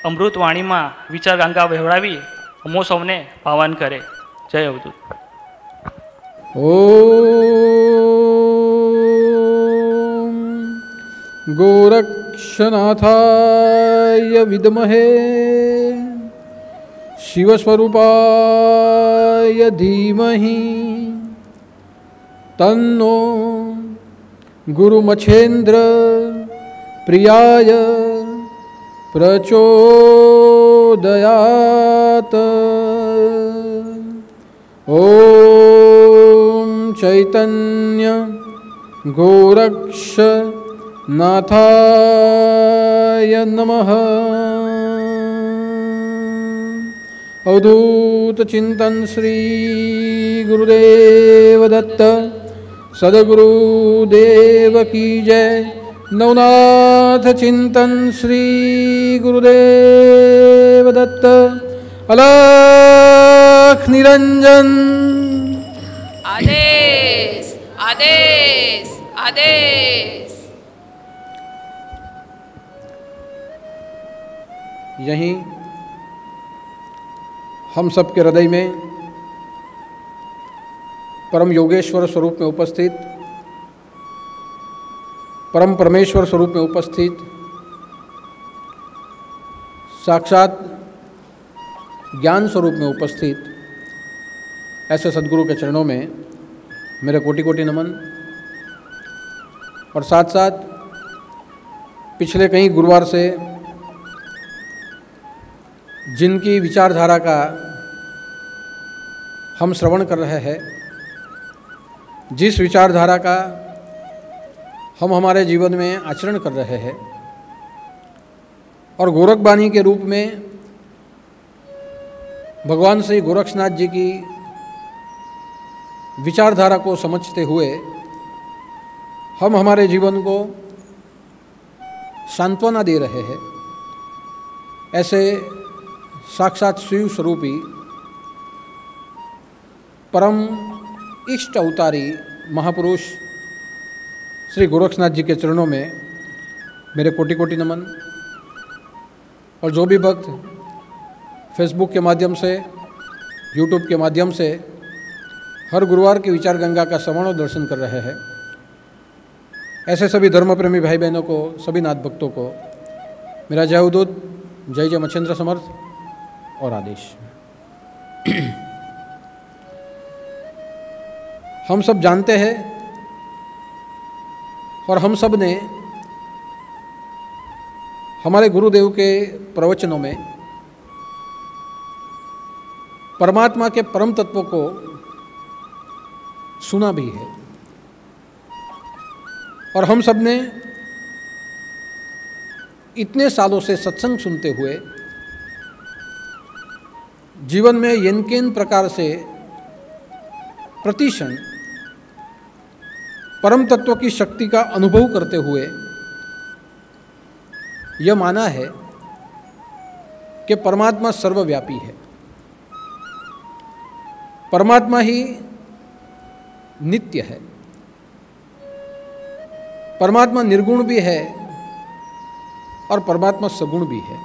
અમૃતવાણીમાં વિચાર ગંગા વહેવડાવી અમો સૌને પાવન કરે. જય અવધૂત. ઓમ ગોરક્ષનાથાય વિદ્મહે શિવસ્વરૂપાય ધીમહિ તન્નો ગુરુમછેન્દ્ર પ્રિયાય પ્રચોદયાત. ઓમ ચૈતન્ય ગોરક્ષનાથાય નમઃ. અવધૂત ચિંતન શ્રી ગુરુદેવ દત્ત સદગુરુદેવ કી જય. નવનાથ ચિંતન શ્રી ગુરુદેવ દત્ત. અલખ નિરંજન. आदेश आदेश आदेश. यहीं हम सबके हृदय में परम योगेश्वर स्वरूप में उपस्थित, परम परमेश्वर स्वरूप में उपस्थित साक्षात ज्ञान स्वरूप में उपस्थित ऐसे सद्गुरु के चरणों में मेरे कोटि कोटि नमन. और साथ साथ पिछले कई गुरुवार से जिनकी विचारधारा का हम श्रवण कर रहे हैं, जिस विचारधारा का हम हमारे जीवन में आचरण कर रहे हैं और गोरखबाणी के रूप में भगवान श्री गोरक्षनाथ जी की विचारधारा को समझते हुए हम हमारे जीवन को सांत्वना दे रहे हैं, ऐसे साक्षात शिव स्वरूपी परम इष्ट अवतारी महापुरुष श्री गोरक्षनाथ जी के चरणों में मेरे कोटि कोटि नमन. और जो भी भक्त फेसबुक के माध्यम से, यूट्यूब के माध्यम से हर गुरुवार की विचार गंगा का श्रवण और दर्शन कर रहे हैं, ऐसे सभी धर्म प्रेमी भाई बहनों को, सभी नाथ भक्तों को मेरा जय अवधूत, जय जय मच्छेंद्र समर्थ और आदेश. हम सब जानते हैं और हम सब ने हमारे गुरुदेव के प्रवचनों में परमात्मा के परम तत्व को सुना भी है. और हम सब ने इतने सालों से सत्संग सुनते हुए जीवन में यनकेन प्रकार से प्रतिक्षण परम तत्व की शक्ति का अनुभव करते हुए यह माना है कि परमात्मा सर्वव्यापी है, परमात्मा ही नित्य है, परमात्मा निर्गुण भी है और परमात्मा सगुण भी है.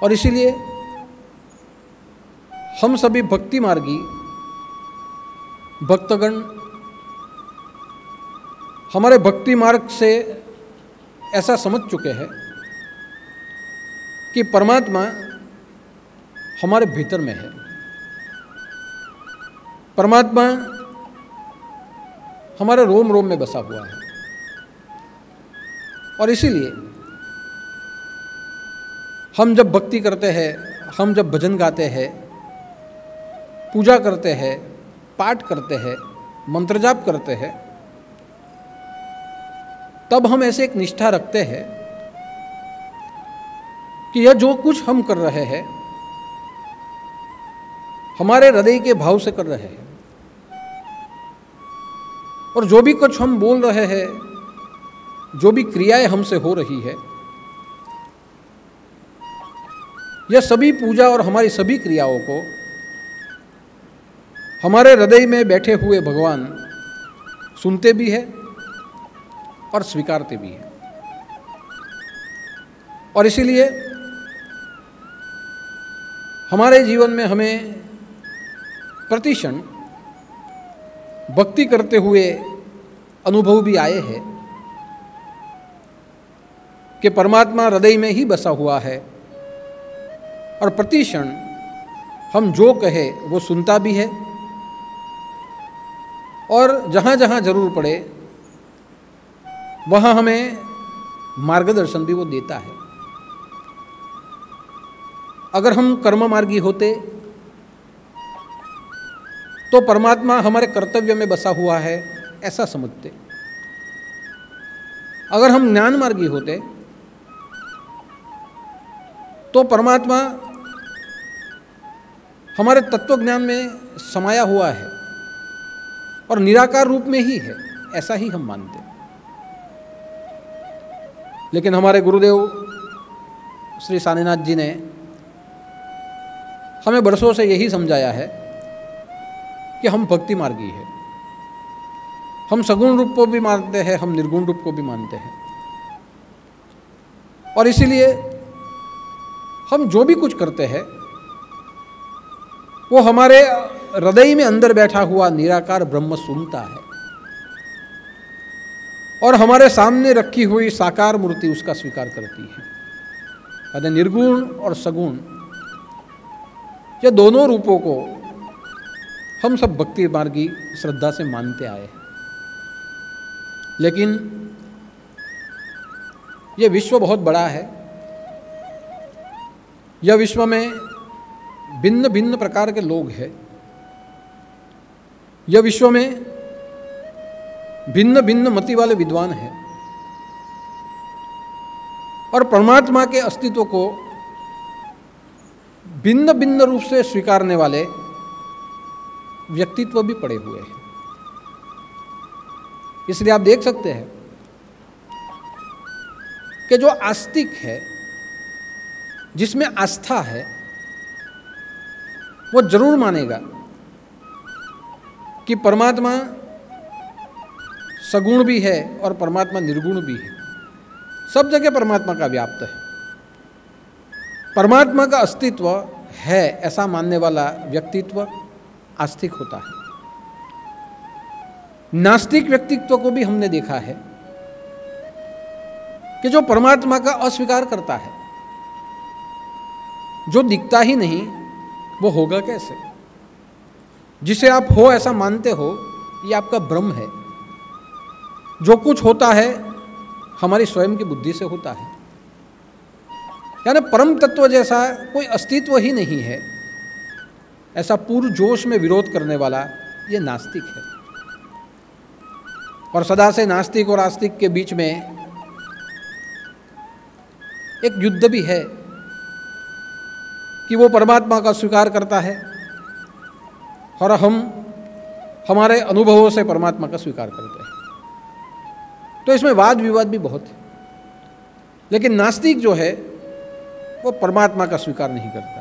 और इसीलिए हम सभी भक्ति मार्गी भक्तगण हमारे भक्ति मार्ग से ऐसा समझ चुके हैं कि परमात्मा हमारे भीतर में है, परमात्मा हमारे रोम रोम में बसा हुआ है. और इसीलिए हम जब भक्ति करते हैं, हम जब भजन गाते हैं, पूजा करते हैं, पाठ करते हैं, मंत्र जाप करते हैं, तब हम ऐसे एक निष्ठा रखते हैं कि यह जो कुछ हम कर रहे हैं हमारे हृदय के भाव से कर रहे हैं, और जो भी कुछ हम बोल रहे हैं, जो भी क्रियाएं हमसे हो रही है, यह सभी पूजा और हमारी सभी क्रियाओं को हमारे हृदय में बैठे हुए भगवान सुनते भी है और स्वीकारते भी है. और इसीलिए हमारे जीवन में हमें प्रतिक्षण भक्ति करते हुए अनुभव भी आए हैं कि परमात्मा हृदय में ही बसा हुआ है और प्रतिक्षण हम जो कहे वो सुनता भी है और जहाँ जहाँ जरूर पड़े वहाँ हमें मार्गदर्शन भी वो देता है। अगर हम कर्म मार्गी होते तो परमात्मा हमारे कर्तव्य में बसा हुआ है ऐसा समझते। अगर हम ज्ञान मार्गी होते तो परमात्मा हमारे तत्व ज्ञान में समाया हुआ है और निराकार रूप में ही है, ऐसा ही हम मानते। लेकिन हमारे गुरुदेव श्री सानीनाथ जी ने हमें बरसों से यही समझाया है कि हम भक्ति मार्गी है। हम सगुण रूप को भी मानते हैं, हम निर्गुण रूप को भी मानते हैं और इसीलिए हम जो भी कुछ करते हैं वो हमारे हृदय में अंदर बैठा हुआ निराकार ब्रह्म सुनता है और हमारे सामने रखी हुई साकार मूर्ति उसका स्वीकार करती है। अतः निर्गुण और सगुण ये दोनों रूपों को हम सब भक्ति मार्गी श्रद्धा से मानते आए हैं। लेकिन यह विश्व बहुत बड़ा है। यह विश्व में भिन्न भिन्न प्रकार के लोग हैं। यह विश्व में भिन्न भिन्न मति वाले विद्वान हैं और परमात्मा के अस्तित्व को भिन्न भिन्न रूप से स्वीकारने वाले व्यक्तित्व भी पड़े हुए हैं। इसलिए आप देख सकते हैं कि जो आस्तिक है, जिसमें आस्था है, वो जरूर मानेगा कि परमात्मा सगुण भी है और परमात्मा निर्गुण भी है। सब जगह परमात्मा का व्याप्त है। परमात्मा का अस्तित्व है ऐसा मानने वाला व्यक्तित्व आस्तिक होता है। नास्तिक व्यक्तित्व को भी हमने देखा है कि जो परमात्मा का अस्वीकार करता है, जो दिखता ही नहीं वो होगा कैसे। जिसे आप हो ऐसा मानते हो ये आपका भ्रम है। जो कुछ होता है हमारी स्वयं की बुद्धि से होता है। यानी परम तत्व जैसा कोई अस्तित्व ही नहीं है, ऐसा पूर्ण जोश में विरोध करने वाला ये नास्तिक है। और सदा से नास्तिक और आस्तिक के बीच में एक युद्ध भी है कि वो परमात्मा का स्वीकार करता है और हम हमारे अनुभवों से परमात्मा का स्वीकार करते हैं। तो इसमें वाद विवाद भी बहुत है। लेकिन नास्तिक जो है वो परमात्मा का स्वीकार नहीं करता।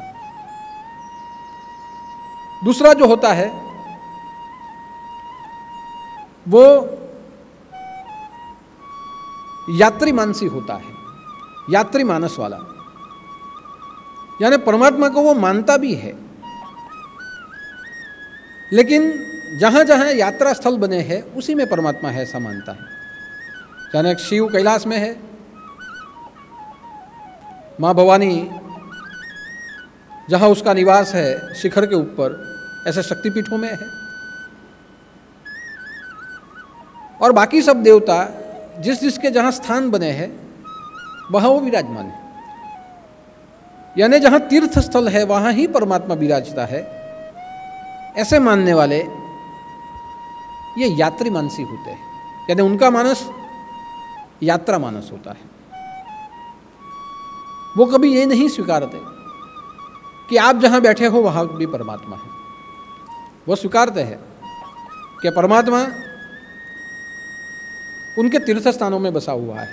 दूसरा जो होता है वो यात्री मानसी होता है, यात्री मानस वाला। यानी परमात्मा को वो मानता भी है, लेकिन जहां जहां यात्रा स्थल बने हैं उसी में परमात्मा है ऐसा मानता है। यानी शिव कैलाश में है, माँ भवानी जहाँ उसका निवास है शिखर के ऊपर, ऐसे शक्तिपीठों में है। और बाकी सब देवता जिस जिसके जहाँ स्थान बने हैं वहाँ वो विराजमान है। यानी जहाँ तीर्थ स्थल है वहाँ ही परमात्मा विराजता है, ऐसे मानने वाले ये यात्री मानसी होते हैं। यानी उनका मानस यात्रा मानस होता है। वो कभी ये नहीं स्वीकारते कि आप जहाँ बैठे हो वहाँ भी परमात्मा है। वो स्वीकारते हैं कि परमात्मा उनके तीर्थ स्थानों में बसा हुआ है।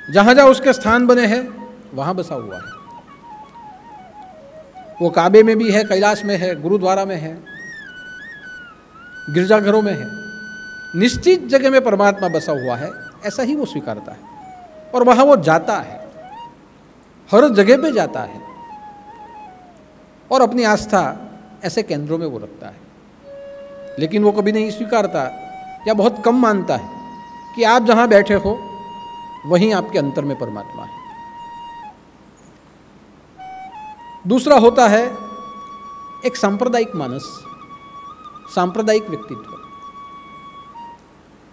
जहाँ जहाँ उसके स्थान बने हैं वहाँ बसा हुआ है। वो काबे में भी है, कैलाश में है, गुरुद्वारा में है, गिरजाघरों में है। निश्चित जगह में परमात्मा बसा हुआ है ऐसा ही वो स्वीकारता है और वहाँ वो जाता है। हर जगह पे जाता है और अपनी आस्था ऐसे केंद्रों में वो रखता है, लेकिन वो कभी नहीं स्वीकारता या बहुत कम मानता है कि आप जहाँ बैठे हो वहीं आपके अंतर में परमात्मा है। दूसरा होता है एक सांप्रदायिक मानस, सांप्रदायिक व्यक्तित्व,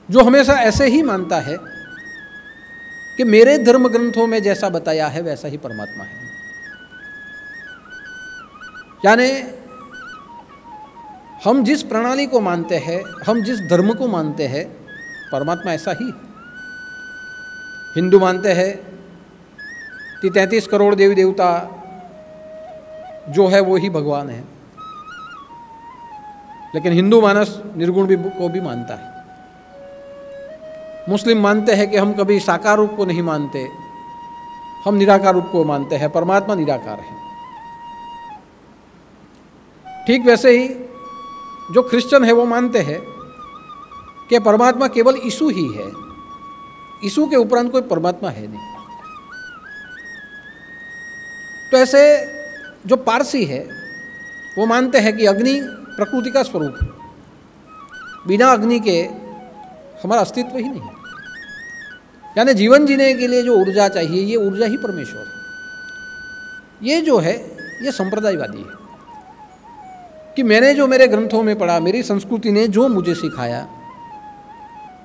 जो हमेशा ऐसे ही मानता है कि मेरे धर्म ग्रंथों में जैसा बताया है वैसा ही परमात्मा है। यानी हम जिस प्रणाली को मानते हैं, हम जिस धर्म को मानते हैं, परमात्मा ऐसा ही है। हिंदू मानते हैं कि 33 करोड़ देवी देवता जो है वो ही भगवान है, लेकिन हिंदू मानस निर्गुण भी को भी मानता है। मुस्लिम मानते हैं कि हम कभी साकार रूप को नहीं मानते, हम निराकार रूप को मानते हैं, परमात्मा निराकार है। ठीक वैसे ही जो क्रिश्चियन है वो मानते हैं कि परमात्मा केवल यीशु ही है, यीशु के उपरांत कोई परमात्मा है नहीं। तो ऐसे जो पारसी है वो मानते हैं कि अग्नि प्रकृति का स्वरूप है, बिना अग्नि के हमारा अस्तित्व ही नहीं। यानी जीवन जीने के लिए जो ऊर्जा चाहिए, ये ऊर्जा ही परमेश्वर है। ये जो है ये संप्रदायवादी है कि मैंने जो मेरे ग्रंथों में पढ़ा, मेरी संस्कृति ने जो मुझे सिखाया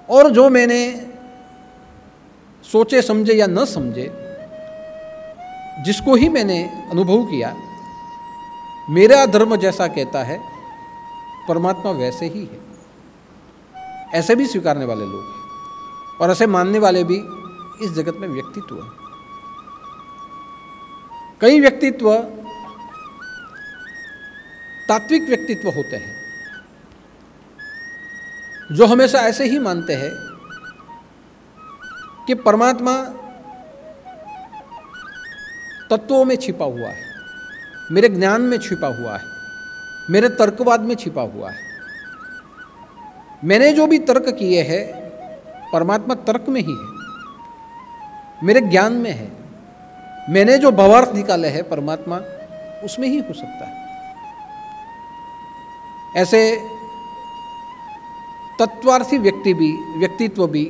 और जो मैंने सोचे समझे या न समझे, जिसको ही मैंने अनुभव किया, मेरा धर्म जैसा कहता है परमात्मा वैसे ही है। ऐसे भी स्वीकारने वाले लोग हैं और ऐसे मानने वाले भी इस जगत में व्यक्तित्व हैं। कई व्यक्तित्व तात्विक व्यक्तित्व होते हैं जो हमेशा ऐसे ही मानते हैं कि परमात्मा तत्वों में छिपा हुआ है, मेरे ज्ञान में छिपा हुआ है, मेरे तर्कवाद में छिपा हुआ है। मैंने जो भी तर्क किए हैं परमात्मा तर्क में ही है, मेरे ज्ञान में है। मैंने जो भावार्थ निकाले हैं परमात्मा उसमें ही हो सकता है। ऐसे तत्वार्थी व्यक्तित्व भी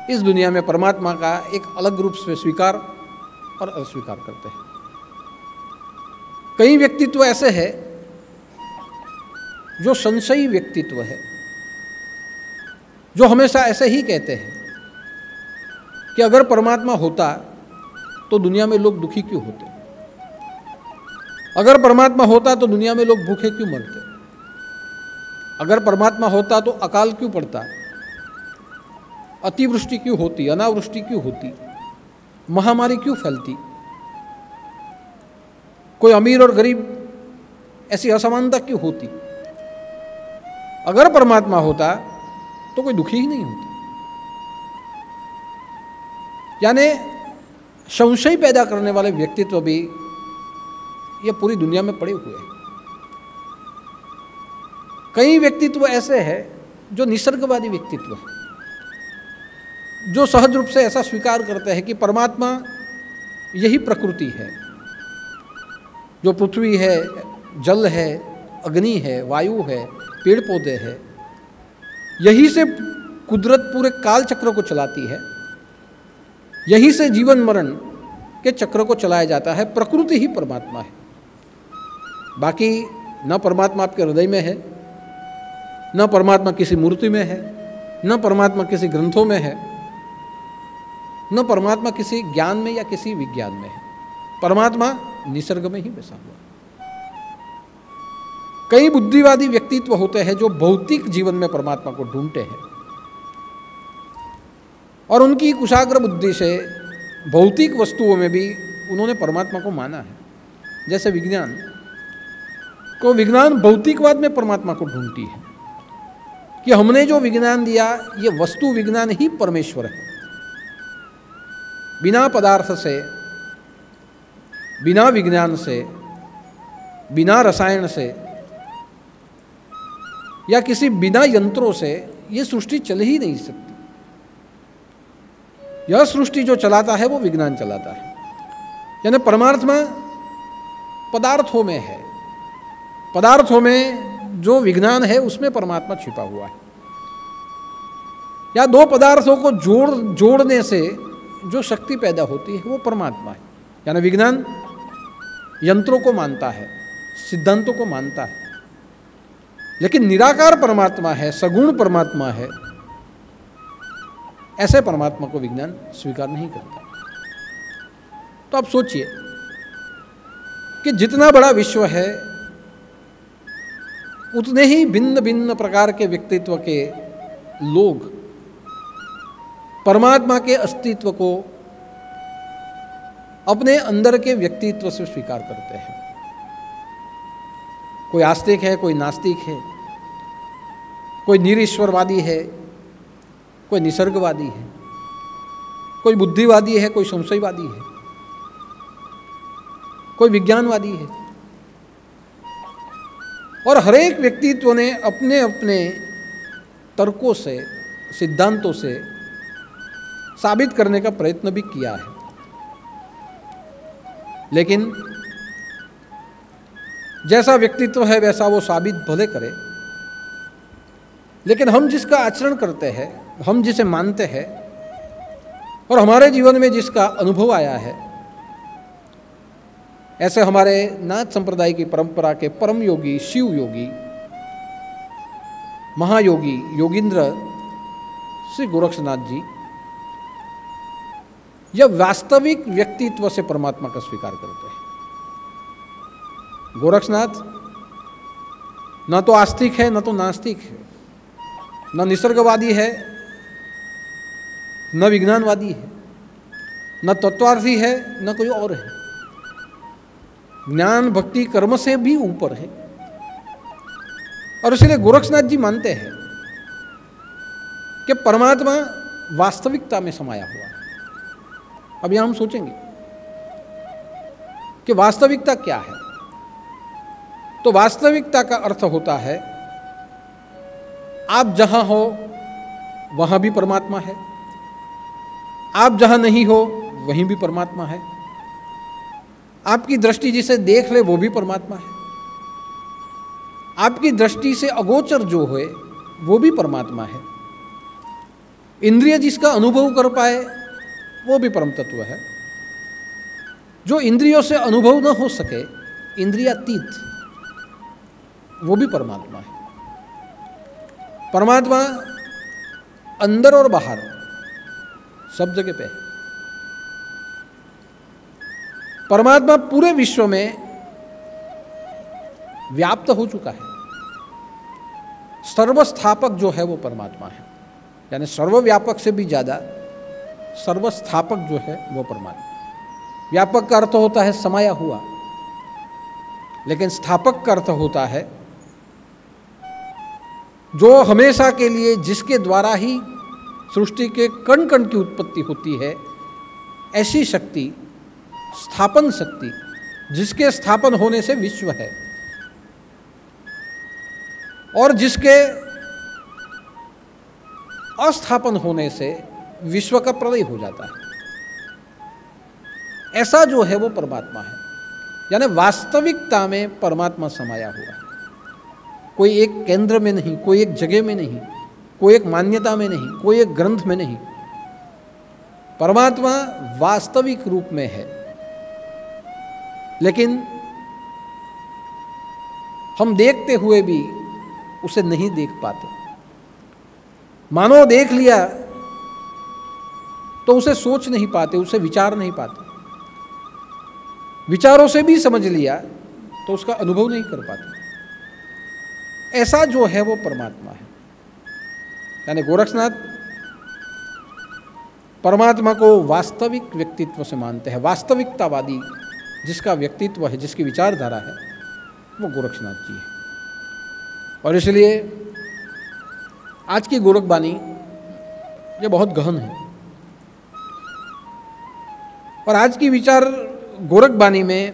इस दुनिया में परमात्मा का एक अलग रूप से स्वीकार और अस्वीकार करते हैं। कई व्यक्तित्व ऐसे हैं जो संशयी व्यक्तित्व है, जो हमेशा ऐसे ही कहते हैं कि अगर परमात्मा होता तो दुनिया में लोग दुखी क्यों होते, अगर परमात्मा होता तो दुनिया में लोग भूखे क्यों मरते, अगर परमात्मा होता तो अकाल क्यों पड़ता, अतिवृष्टि क्यों होती, अनावृष्टि क्यों होती, महामारी क्यों फैलती, कोई अमीर और गरीब ऐसी असमानता क्यों होती। अगर परमात्मा होता तो कोई दुखी ही नहीं होता। यानी संशय पैदा करने वाले व्यक्तित्व भी ये पूरी दुनिया में पड़े हुए हैं। कई व्यक्तित्व ऐसे हैं जो निसर्गवादी व्यक्तित्व है, जो सहज रूप से ऐसा स्वीकार करते हैं कि परमात्मा यही प्रकृति है, जो पृथ्वी है, जल है, अग्नि है, वायु है, पेड़ पौधे हैं, यही से कुदरत पूरे काल चक्र को चलाती है, यही से जीवन मरण के चक्र को चलाया जाता है। प्रकृति ही परमात्मा है। बाकी न परमात्मा आपके हृदय में है, न परमात्मा किसी मूर्ति में है, न परमात्मा किसी ग्रंथों में है, न परमात्मा किसी ज्ञान में या किसी विज्ञान में है। परमात्मा निसर्ग में ही बसा हुआ। कई बुद्धिवादी व्यक्तित्व होते हैं जो भौतिक जीवन में परमात्मा को ढूंढते हैं और उनकी कुशाग्र बुद्धि से भौतिक वस्तुओं में भी उन्होंने परमात्मा को माना है। जैसे विज्ञान भौतिकवाद में परमात्मा को ढूंढती है कि हमने जो विज्ञान दिया ये वस्तु विज्ञान ही परमेश्वर है। बिना पदार्थ से, बिना विज्ञान से, बिना रसायन से या किसी बिना यंत्रों से ये सृष्टि चल ही नहीं सकती। यह सृष्टि जो चलाता है वो विज्ञान चलाता है। यानी परमात्मा पदार्थों में है, पदार्थों में जो विज्ञान है उसमें परमात्मा छिपा हुआ है। या दो पदार्थों को जोड़ने से जो शक्ति पैदा होती है वो परमात्मा है। यानी विज्ञान यंत्रों को मानता है, सिद्धांतों को मानता है, लेकिन निराकार परमात्मा है, सगुण परमात्मा है, ऐसे परमात्मा को विज्ञान स्वीकार नहीं करता। तो आप सोचिए कि जितना बड़ा विश्व है उतने ही भिन्न भिन्न प्रकार के व्यक्तित्व के लोग परमात्मा के अस्तित्व को अपने अंदर के व्यक्तित्व से स्वीकार करते हैं। कोई आस्तिक है, कोई नास्तिक है, कोई निरीश्वरवादी है, कोई निसर्गवादी है, कोई बुद्धिवादी है, कोई संशयवादी है, कोई विज्ञानवादी है। और हर एक व्यक्तित्व ने अपने अपने तर्कों से, सिद्धांतों से साबित करने का प्रयत्न भी किया है। लेकिन जैसा व्यक्तित्व है वैसा वो साबित भले करे, लेकिन हम जिसका आचरण करते हैं, हम जिसे मानते हैं और हमारे जीवन में जिसका अनुभव आया है, ऐसे हमारे नाथ संप्रदाय की परंपरा के परम योगी, शिव योगी, महायोगी, योगींद्र श्री गोरक्षनाथ जी यह वास्तविक व्यक्तित्व से परमात्मा का स्वीकार करते हैं। गोरक्षनाथ न तो आस्तिक है, न तो नास्तिक है, न निसर्गवादी है, न विज्ञानवादी है, न तत्वार्थी है, न कोई और है। ज्ञान भक्ति कर्म से भी ऊपर है। और इसलिए गोरक्षनाथ जी मानते हैं कि परमात्मा वास्तविकता में समाया हुआ है। अब यहां हम सोचेंगे कि वास्तविकता क्या है। तो वास्तविकता का अर्थ होता है आप जहां हो वहां भी परमात्मा है, आप जहां नहीं हो वहीं भी परमात्मा है, आपकी दृष्टि जिसे देख ले वो भी परमात्मा है, आपकी दृष्टि से अगोचर जो है वो भी परमात्मा है, इंद्रिय जिसका अनुभव कर पाए वो भी परम तत्व है, जो इंद्रियों से अनुभव न हो सके, इंद्रियातीत, वो भी परमात्मा है। परमात्मा अंदर और बाहर सब जगह पे है। परमात्मा पूरे विश्व में व्याप्त हो चुका है। सर्वस्थापक जो है वो परमात्मा है, यानी सर्वव्यापक से भी ज्यादा सर्वस्थापक जो है वो परमात्मा। व्यापक का अर्थ होता है समाया हुआ, लेकिन स्थापक का अर्थ होता है जो हमेशा के लिए, जिसके द्वारा ही सृष्टि के कण कण की उत्पत्ति होती है, ऐसी शक्ति, स्थापन शक्ति, जिसके स्थापन होने से विश्व है और जिसके अस्थापन होने से विश्व का प्रलय हो जाता है, ऐसा जो है वो परमात्मा है। यानी वास्तविकता में परमात्मा समाया हुआ है। कोई एक केंद्र में नहीं, कोई एक जगह में नहीं, कोई एक मान्यता में नहीं, कोई एक ग्रंथ में नहीं। परमात्मा वास्तविक रूप में है, लेकिन हम देखते हुए भी उसे नहीं देख पाते। मानो देख लिया तो उसे सोच नहीं पाते, उसे विचार नहीं पाते। विचारों से भी समझ लिया तो उसका अनुभव नहीं कर पाते। ऐसा जो है वो परमात्मा है। यानी गोरक्षनाथ परमात्मा को वास्तविक व्यक्तित्व से मानते हैं। वास्तविकतावादी जिसका व्यक्तित्व है, जिसकी विचारधारा है, वो गोरक्षनाथ जी है। और इसलिए आज की गोरखवाणी ये बहुत गहन है। और आज की विचार गोरखवाणी में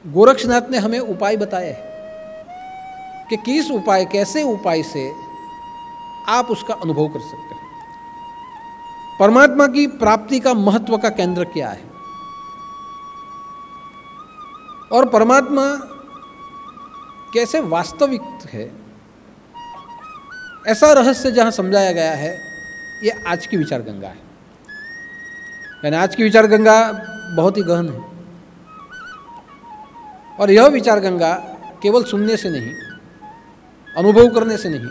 गोरक्षनाथ ने हमें उपाय बताए हैं कि किस उपाय, कैसे उपाय से आप उसका अनुभव कर सकते हैं। परमात्मा की प्राप्ति का महत्व का केंद्र क्या है, और परमात्मा कैसे वास्तविक है, ऐसा रहस्य जहाँ समझाया गया है, ये आज की विचार गंगा है। यानी आज की विचार गंगा बहुत ही गहन है, और यह विचार गंगा केवल सुनने से नहीं, अनुभव करने से नहीं,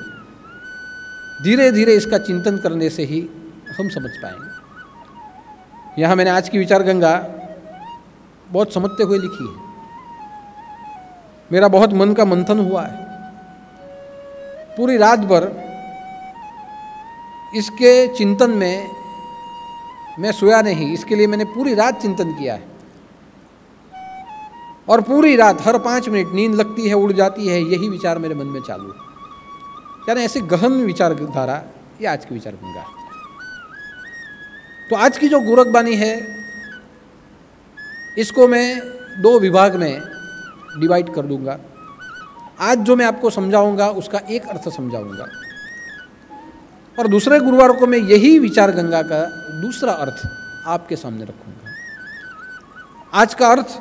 धीरे धीरे इसका चिंतन करने से ही हम समझ पाएंगे। यहाँ मैंने आज की विचार गंगा बहुत समझते हुए लिखी है। मेरा बहुत मन का मंथन हुआ है, पूरी रात भर इसके चिंतन में मैं सोया नहीं, इसके लिए मैंने पूरी रात चिंतन किया है। और पूरी रात हर 5 मिनट नींद लगती है, उड़ जाती है, यही विचार मेरे मन में चालू है। यानी ऐसी गहन विचारधारा ये आज की विचार गंगा है। तो आज की जो गोरखबानी है, इसको मैं 2 विभाग में डिवाइड कर दूंगा। आज जो मैं आपको समझाऊंगा उसका एक अर्थ समझाऊंगा, और दूसरे गुरुवार को मैं यही विचार गंगा का दूसरा अर्थ आपके सामने रखूंगा। आज का अर्थ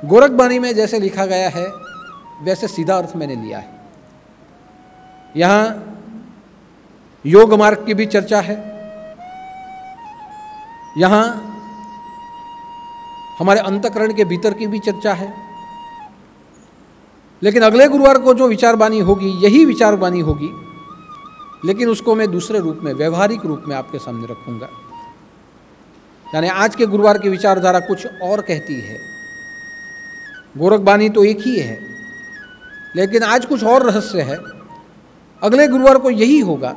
गोरखबानी में जैसे लिखा गया है वैसे सीधा अर्थ मैंने लिया है। यहाँ योग मार्ग की भी चर्चा है, यहाँ हमारे अंतःकरण के भीतर की भी चर्चा है, लेकिन अगले गुरुवार को जो विचारवाणी होगी यही विचारवाणी होगी, लेकिन उसको मैं दूसरे रूप में, व्यवहारिक रूप में आपके सामने रखूंगा। यानी आज के गुरुवार की विचारधारा कुछ और कहती है, गोरखबानी तो एक ही है, लेकिन आज कुछ और रहस्य है। अगले गुरुवार को यही होगा,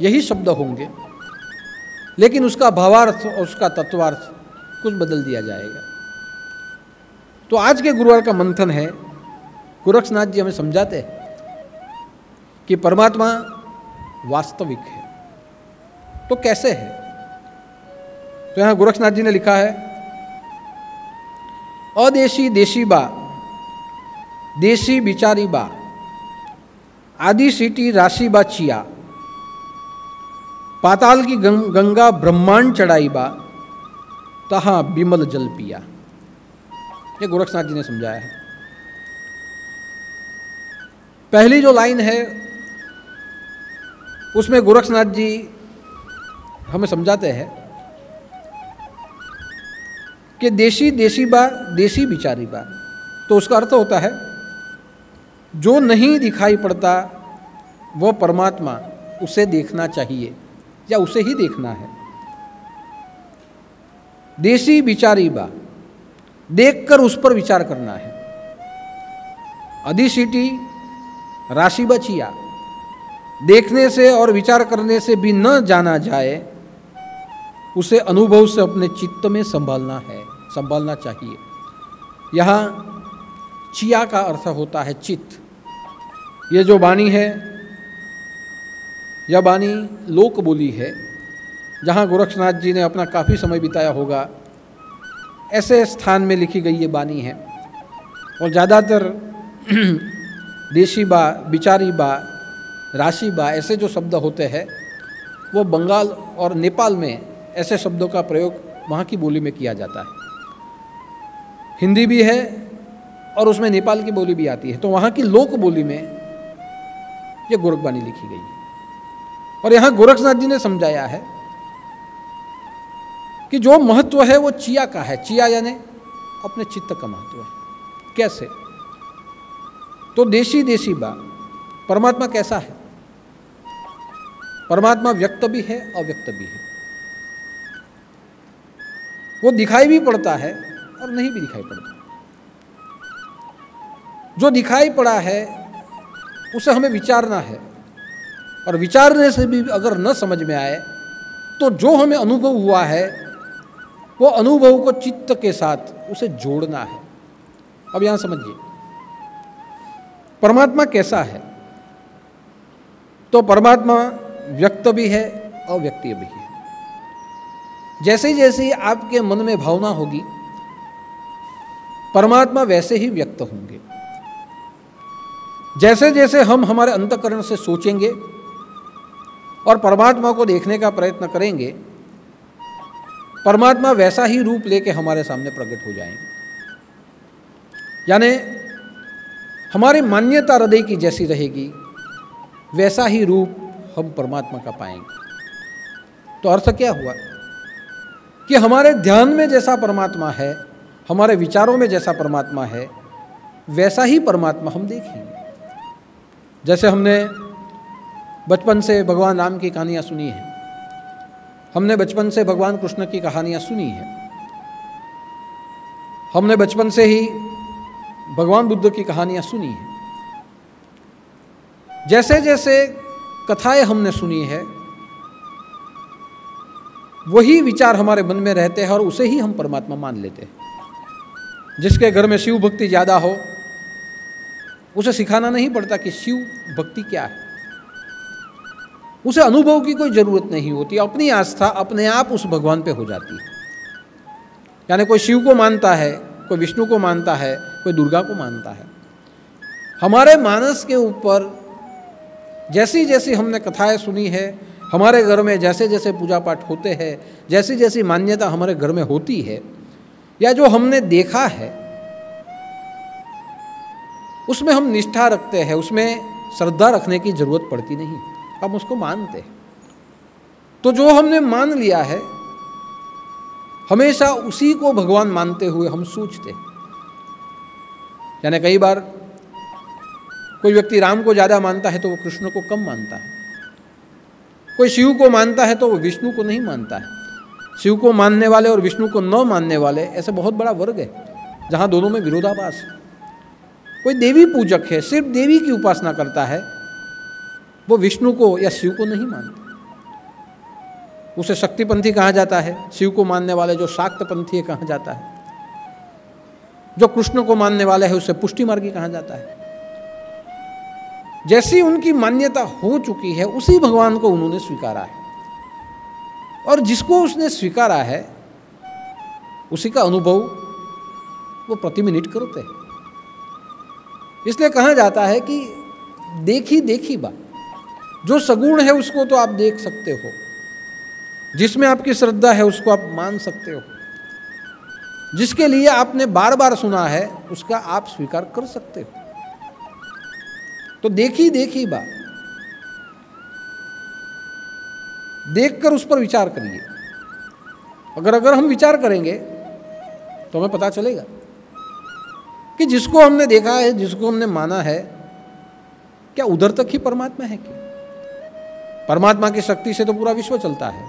यही शब्द होंगे, लेकिन उसका भावार्थ और उसका तत्वार्थ कुछ बदल दिया जाएगा। तो आज के गुरुवार का मंथन है, गोरक्षनाथ जी हमें समझाते हैं कि परमात्मा वास्तविक है। तो कैसे है? तो यहाँ गोरक्षनाथ जी ने लिखा है, अदेशी देशी बा, देशी बिचारी बा, आदि सीटी राशि बा चिया, पाताल की गंगा ब्रह्मांड चढ़ाई बा, तहाँ बिमल जल पिया। ये गोरक्षनाथ जी ने समझाया है। पहली जो लाइन है उसमें गोरक्षनाथ जी हमें समझाते हैं कि देशी देशी बा, देशी बिचारी बा। तो उसका अर्थ होता है जो नहीं दिखाई पड़ता वो परमात्मा, उसे देखना चाहिए या उसे ही देखना है। देशी बिचारी बा, देखकर उस पर विचार करना है। अधिशीटी राशि बचिया, देखने से और विचार करने से भी न जाना जाए, उसे अनुभव से अपने चित्त में संभालना है, संभालना चाहिए। यहाँ चिया का अर्थ होता है चित्त। ये जो वाणी है, यह वाणी लोक बोली है, जहाँ गोरक्षनाथ जी ने अपना काफ़ी समय बिताया होगा, ऐसे स्थान में लिखी गई ये वाणी है। और ज़्यादातर देशी बा, बिचारी बा, राशि बा ऐसे जो शब्द होते हैं वो बंगाल और नेपाल में ऐसे शब्दों का प्रयोग वहाँ की बोली में किया जाता है। हिंदी भी है और उसमें नेपाल की बोली भी आती है, तो वहाँ की लोक बोली में ये गोरखबानी लिखी गई है। और यहाँ गोरक्षनाथ जी ने समझाया है कि जो महत्व है वो चिया का है। चिया यानी अपने चित्त का महत्व है। कैसे? तो देशी देशी बा, परमात्मा कैसा है? परमात्मा व्यक्त भी है, अव्यक्त भी है। वो दिखाई भी पड़ता है और नहीं भी दिखाई पड़ता। जो दिखाई पड़ा है उसे हमें विचारना है, और विचारने से भी अगर न समझ में आए तो जो हमें अनुभव हुआ है वो अनुभव को चित्त के साथ उसे जोड़ना है। अब यहां समझिए परमात्मा कैसा है। तो परमात्मा व्यक्त भी है, अव्यक्त भी है। जैसे जैसे आपके मन में भावना होगी, परमात्मा वैसे ही व्यक्त होंगे। जैसे जैसे हम हमारे अंतःकरण से सोचेंगे और परमात्मा को देखने का प्रयत्न करेंगे, परमात्मा वैसा ही रूप लेके हमारे सामने प्रकट हो जाएंगे। यानी हमारी मान्यता हृदय की जैसी रहेगी वैसा ही रूप हम परमात्मा का पाएंगे। तो अर्थ क्या हुआ कि हमारे ध्यान में जैसा परमात्मा है, हमारे विचारों में जैसा परमात्मा है, वैसा ही परमात्मा हम देखेंगे। जैसे हमने बचपन से भगवान राम की कहानियाँ सुनी हैं, हमने बचपन से भगवान कृष्ण की कहानियाँ सुनी हैं, हमने बचपन से ही भगवान बुद्ध की कहानियाँ सुनी हैं। जैसे जैसे कथाएं हमने सुनी है वही विचार हमारे मन में रहते हैं और उसे ही हम परमात्मा मान लेते हैं। जिसके घर में शिव भक्ति ज़्यादा हो उसे सिखाना नहीं पड़ता कि शिव भक्ति क्या है, उसे अनुभव की कोई ज़रूरत नहीं होती, अपनी आस्था अपने आप उस भगवान पे हो जाती है। यानी कोई शिव को मानता है, कोई विष्णु को मानता है, कोई दुर्गा को मानता है। हमारे मानस के ऊपर जैसी जैसी हमने कथाएं सुनी है, हमारे घर में जैसे जैसे पूजा पाठ होते हैं, जैसी जैसी मान्यता हमारे घर में होती है, या जो हमने देखा है उसमें हम निष्ठा रखते हैं, उसमें श्रद्धा रखने की जरूरत पड़ती नहीं, हम उसको मानते हैं। तो जो हमने मान लिया है हमेशा उसी को भगवान मानते हुए हम सोचते हैं। यानी कई बार कोई व्यक्ति राम को ज़्यादा मानता है तो वो कृष्ण को कम मानता है, कोई शिव को मानता है तो वो विष्णु को नहीं मानता है। शिव को मानने वाले और विष्णु को न मानने वाले ऐसे बहुत बड़ा वर्ग है जहाँ दोनों में विरोधाभास है। कोई देवी पूजक है, सिर्फ देवी की उपासना करता है, वो विष्णु को या शिव को नहीं मानता, उसे शक्तिपंथी कहा जाता है। शिव को मानने वाले जो शाक्तपंथी है कहा जाता है, जो कृष्ण को मानने वाले हैं उसे पुष्टि मार्गी कहा जाता है। जैसी उनकी मान्यता हो चुकी है उसी भगवान को उन्होंने स्वीकारा है, और जिसको उसने स्वीकारा है उसी का अनुभव वो प्रति मिनट करते हैं। इसलिए कहा जाता है कि देखी देखी बात, जो सगुण है उसको तो आप देख सकते हो, जिसमें आपकी श्रद्धा है उसको आप मान सकते हो, जिसके लिए आपने बार बार सुना है उसका आप स्वीकार कर सकते हो। तो देखी देखी बात, देखकर उस पर विचार करिए। अगर हम विचार करेंगे तो हमें पता चलेगा कि जिसको हमने देखा है, जिसको हमने माना है, क्या उधर तक ही परमात्मा है क्या? परमात्मा की शक्ति से तो पूरा विश्व चलता है।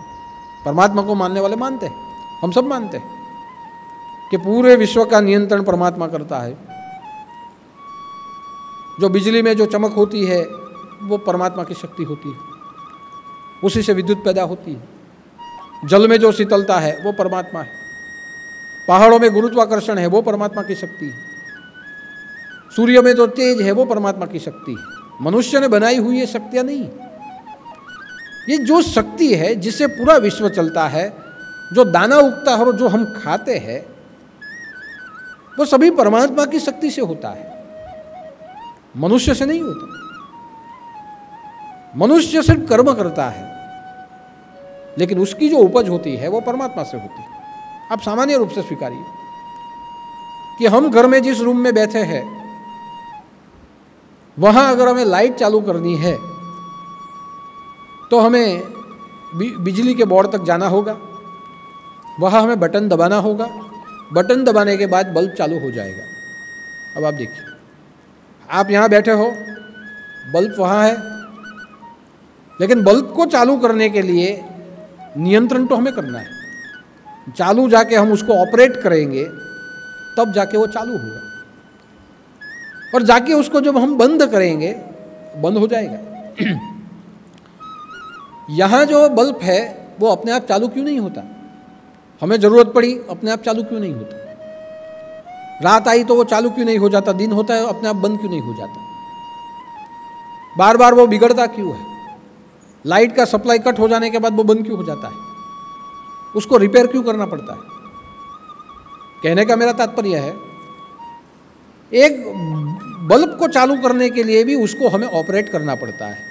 परमात्मा को मानने वाले मानते हैं, हम सब मानते हैं कि पूरे विश्व का नियंत्रण परमात्मा करता है। जो बिजली में जो चमक होती है वो परमात्मा की शक्ति होती है, उसी से विद्युत पैदा होती है। जल में जो शीतलता है वो परमात्मा है, पहाड़ों में गुरुत्वाकर्षण है वो परमात्मा की शक्ति है, सूर्य में जो तेज है वो परमात्मा की शक्ति है। मनुष्य ने बनाई हुई ये शक्तियाँ नहीं, ये जो शक्ति है जिससे पूरा विश्व चलता है, जो दाना उगता है और जो हम खाते हैं, वो सभी परमात्मा की शक्ति से होता है, मनुष्य से नहीं होता। मनुष्य सिर्फ कर्म करता है, लेकिन उसकी जो उपज होती है वो परमात्मा से होती है। आप सामान्य रूप से स्वीकारिए कि हम घर में जिस रूम में बैठे हैं वहां अगर हमें लाइट चालू करनी है तो हमें बिजली के बोर्ड तक जाना होगा, वहां हमें बटन दबाना होगा, बटन दबाने के बाद बल्ब चालू हो जाएगा। अब आप देखिए, आप यहाँ बैठे हो, बल्ब वहाँ है, लेकिन बल्ब को चालू करने के लिए नियंत्रण तो हमें करना है। चालू जाके हम उसको ऑपरेट करेंगे तब जाके वो चालू होगा, और जाके उसको जब हम बंद करेंगे बंद हो जाएगा। यहाँ जो बल्ब है वो अपने आप चालू क्यों नहीं होता? हमें ज़रूरत पड़ी, अपने आप चालू क्यों नहीं होता? रात आई तो वो चालू क्यों नहीं हो जाता? दिन होता है अपने आप बंद क्यों नहीं हो जाता? बार बार वो बिगड़ता क्यों है? लाइट का सप्लाई कट हो जाने के बाद वो बंद क्यों हो जाता है? उसको रिपेयर क्यों करना पड़ता है? कहने का मेरा तात्पर्य है, एक बल्ब को चालू करने के लिए भी उसको हमें ऑपरेट करना पड़ता है।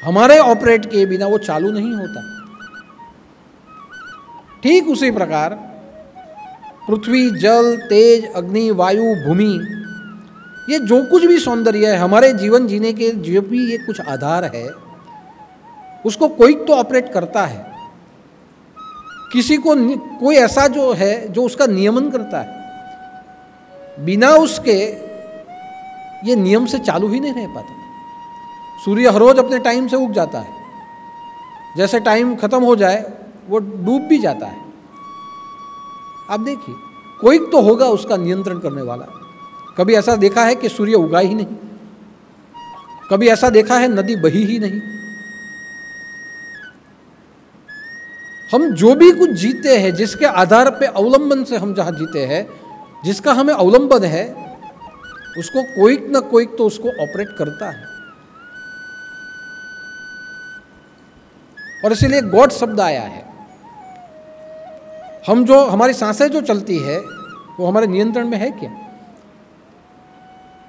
हमारे ऑपरेट किए बिना वो चालू नहीं होता। ठीक उसी प्रकार पृथ्वी, जल, तेज, अग्नि, वायु, भूमि, ये जो कुछ भी सौंदर्य है, हमारे जीवन जीने के जो भी ये कुछ आधार है, उसको कोई तो ऑपरेट करता है। किसी को कोई ऐसा जो है जो उसका नियमन करता है, बिना उसके ये नियम से चालू ही नहीं रह पाता। सूर्य हर रोज अपने टाइम से उग जाता है, जैसे टाइम खत्म हो जाए वो डूब भी जाता है। आप देखिए, कोई तो होगा उसका नियंत्रण करने वाला। कभी ऐसा देखा है कि सूर्य उगा ही नहीं, कभी ऐसा देखा है नदी बही ही नहीं। हम जो भी कुछ जीते हैं, जिसके आधार पे अवलंबन से हम जहां जीते हैं, जिसका हमें अवलंबन है, उसको कोई ना कोई तो उसको ऑपरेट करता है। और इसीलिए गॉड शब्द आया है। हम जो हमारी सांसें जो चलती है वो हमारे नियंत्रण में है क्या?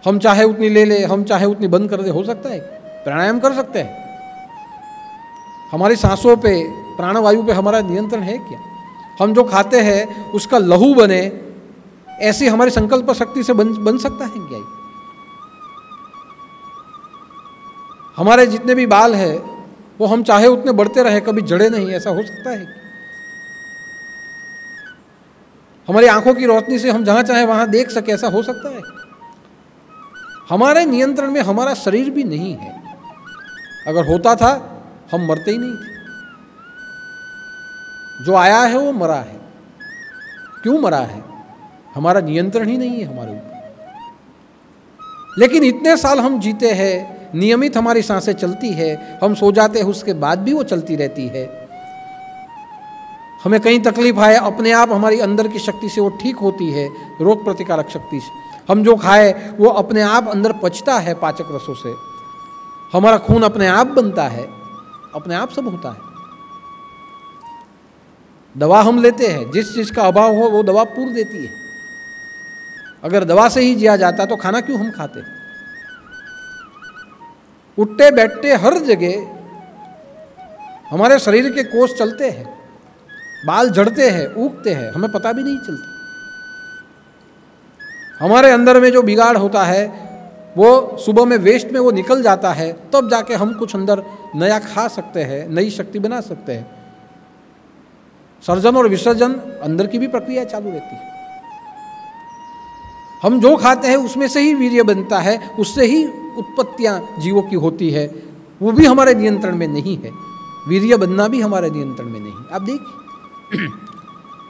हम चाहे उतनी ले ले, हम चाहे उतनी बंद कर दे, हो सकता है? प्राणायाम कर सकते हैं। हमारी सांसों पे, प्राणवायु पे हमारा नियंत्रण है क्या? हम जो खाते हैं उसका लहू बने, ऐसी हमारी संकल्प शक्ति से बन सकता है क्या? हमारे जितने भी बाल हैं वो हम चाहे उतने बढ़ते रहे, कभी जड़े नहीं, ऐसा हो सकता है? हमारी आंखों की रोशनी से हम जहां चाहे वहां देख सके, ऐसा हो सकता है? हमारे नियंत्रण में हमारा शरीर भी नहीं है। अगर होता था हम मरते ही नहीं थे। जो आया है वो मरा है। क्यों मरा है? हमारा नियंत्रण ही नहीं है हमारे ऊपर। लेकिन इतने साल हम जीते हैं, नियमित हमारी सांसें चलती है, हम सो जाते हैं उसके बाद भी वो चलती रहती है। हमें कहीं तकलीफ आए, अपने आप हमारी अंदर की शक्ति से वो ठीक होती है, रोग प्रतिकारक शक्ति से। हम जो खाए वो अपने आप अंदर पचता है पाचक रसों से। हमारा खून अपने आप बनता है, अपने आप सब होता है। दवा हम लेते हैं, जिस चीज का अभाव हो वो दवा पूर्ण देती है। अगर दवा से ही जिया जाता तो खाना क्यों हम खाते? उठते बैठते हर जगह हमारे शरीर के कोष चलते हैं, बाल झड़ते हैं, उगते हैं, हमें पता भी नहीं चलता। हमारे अंदर में जो बिगाड़ होता है वो सुबह में वेस्ट में वो निकल जाता है, तब जाके हम कुछ अंदर नया खा सकते हैं, नई शक्ति बना सकते हैं। सर्जन और विसर्जन अंदर की भी प्रक्रिया चालू रहती है। हम जो खाते हैं उसमें से ही वीर्य बनता है, उससे ही उत्पत्तियां जीवों की होती है। वो भी हमारे नियंत्रण में नहीं है। वीर्य बनना भी हमारे नियंत्रण में नहीं। आप देखिए,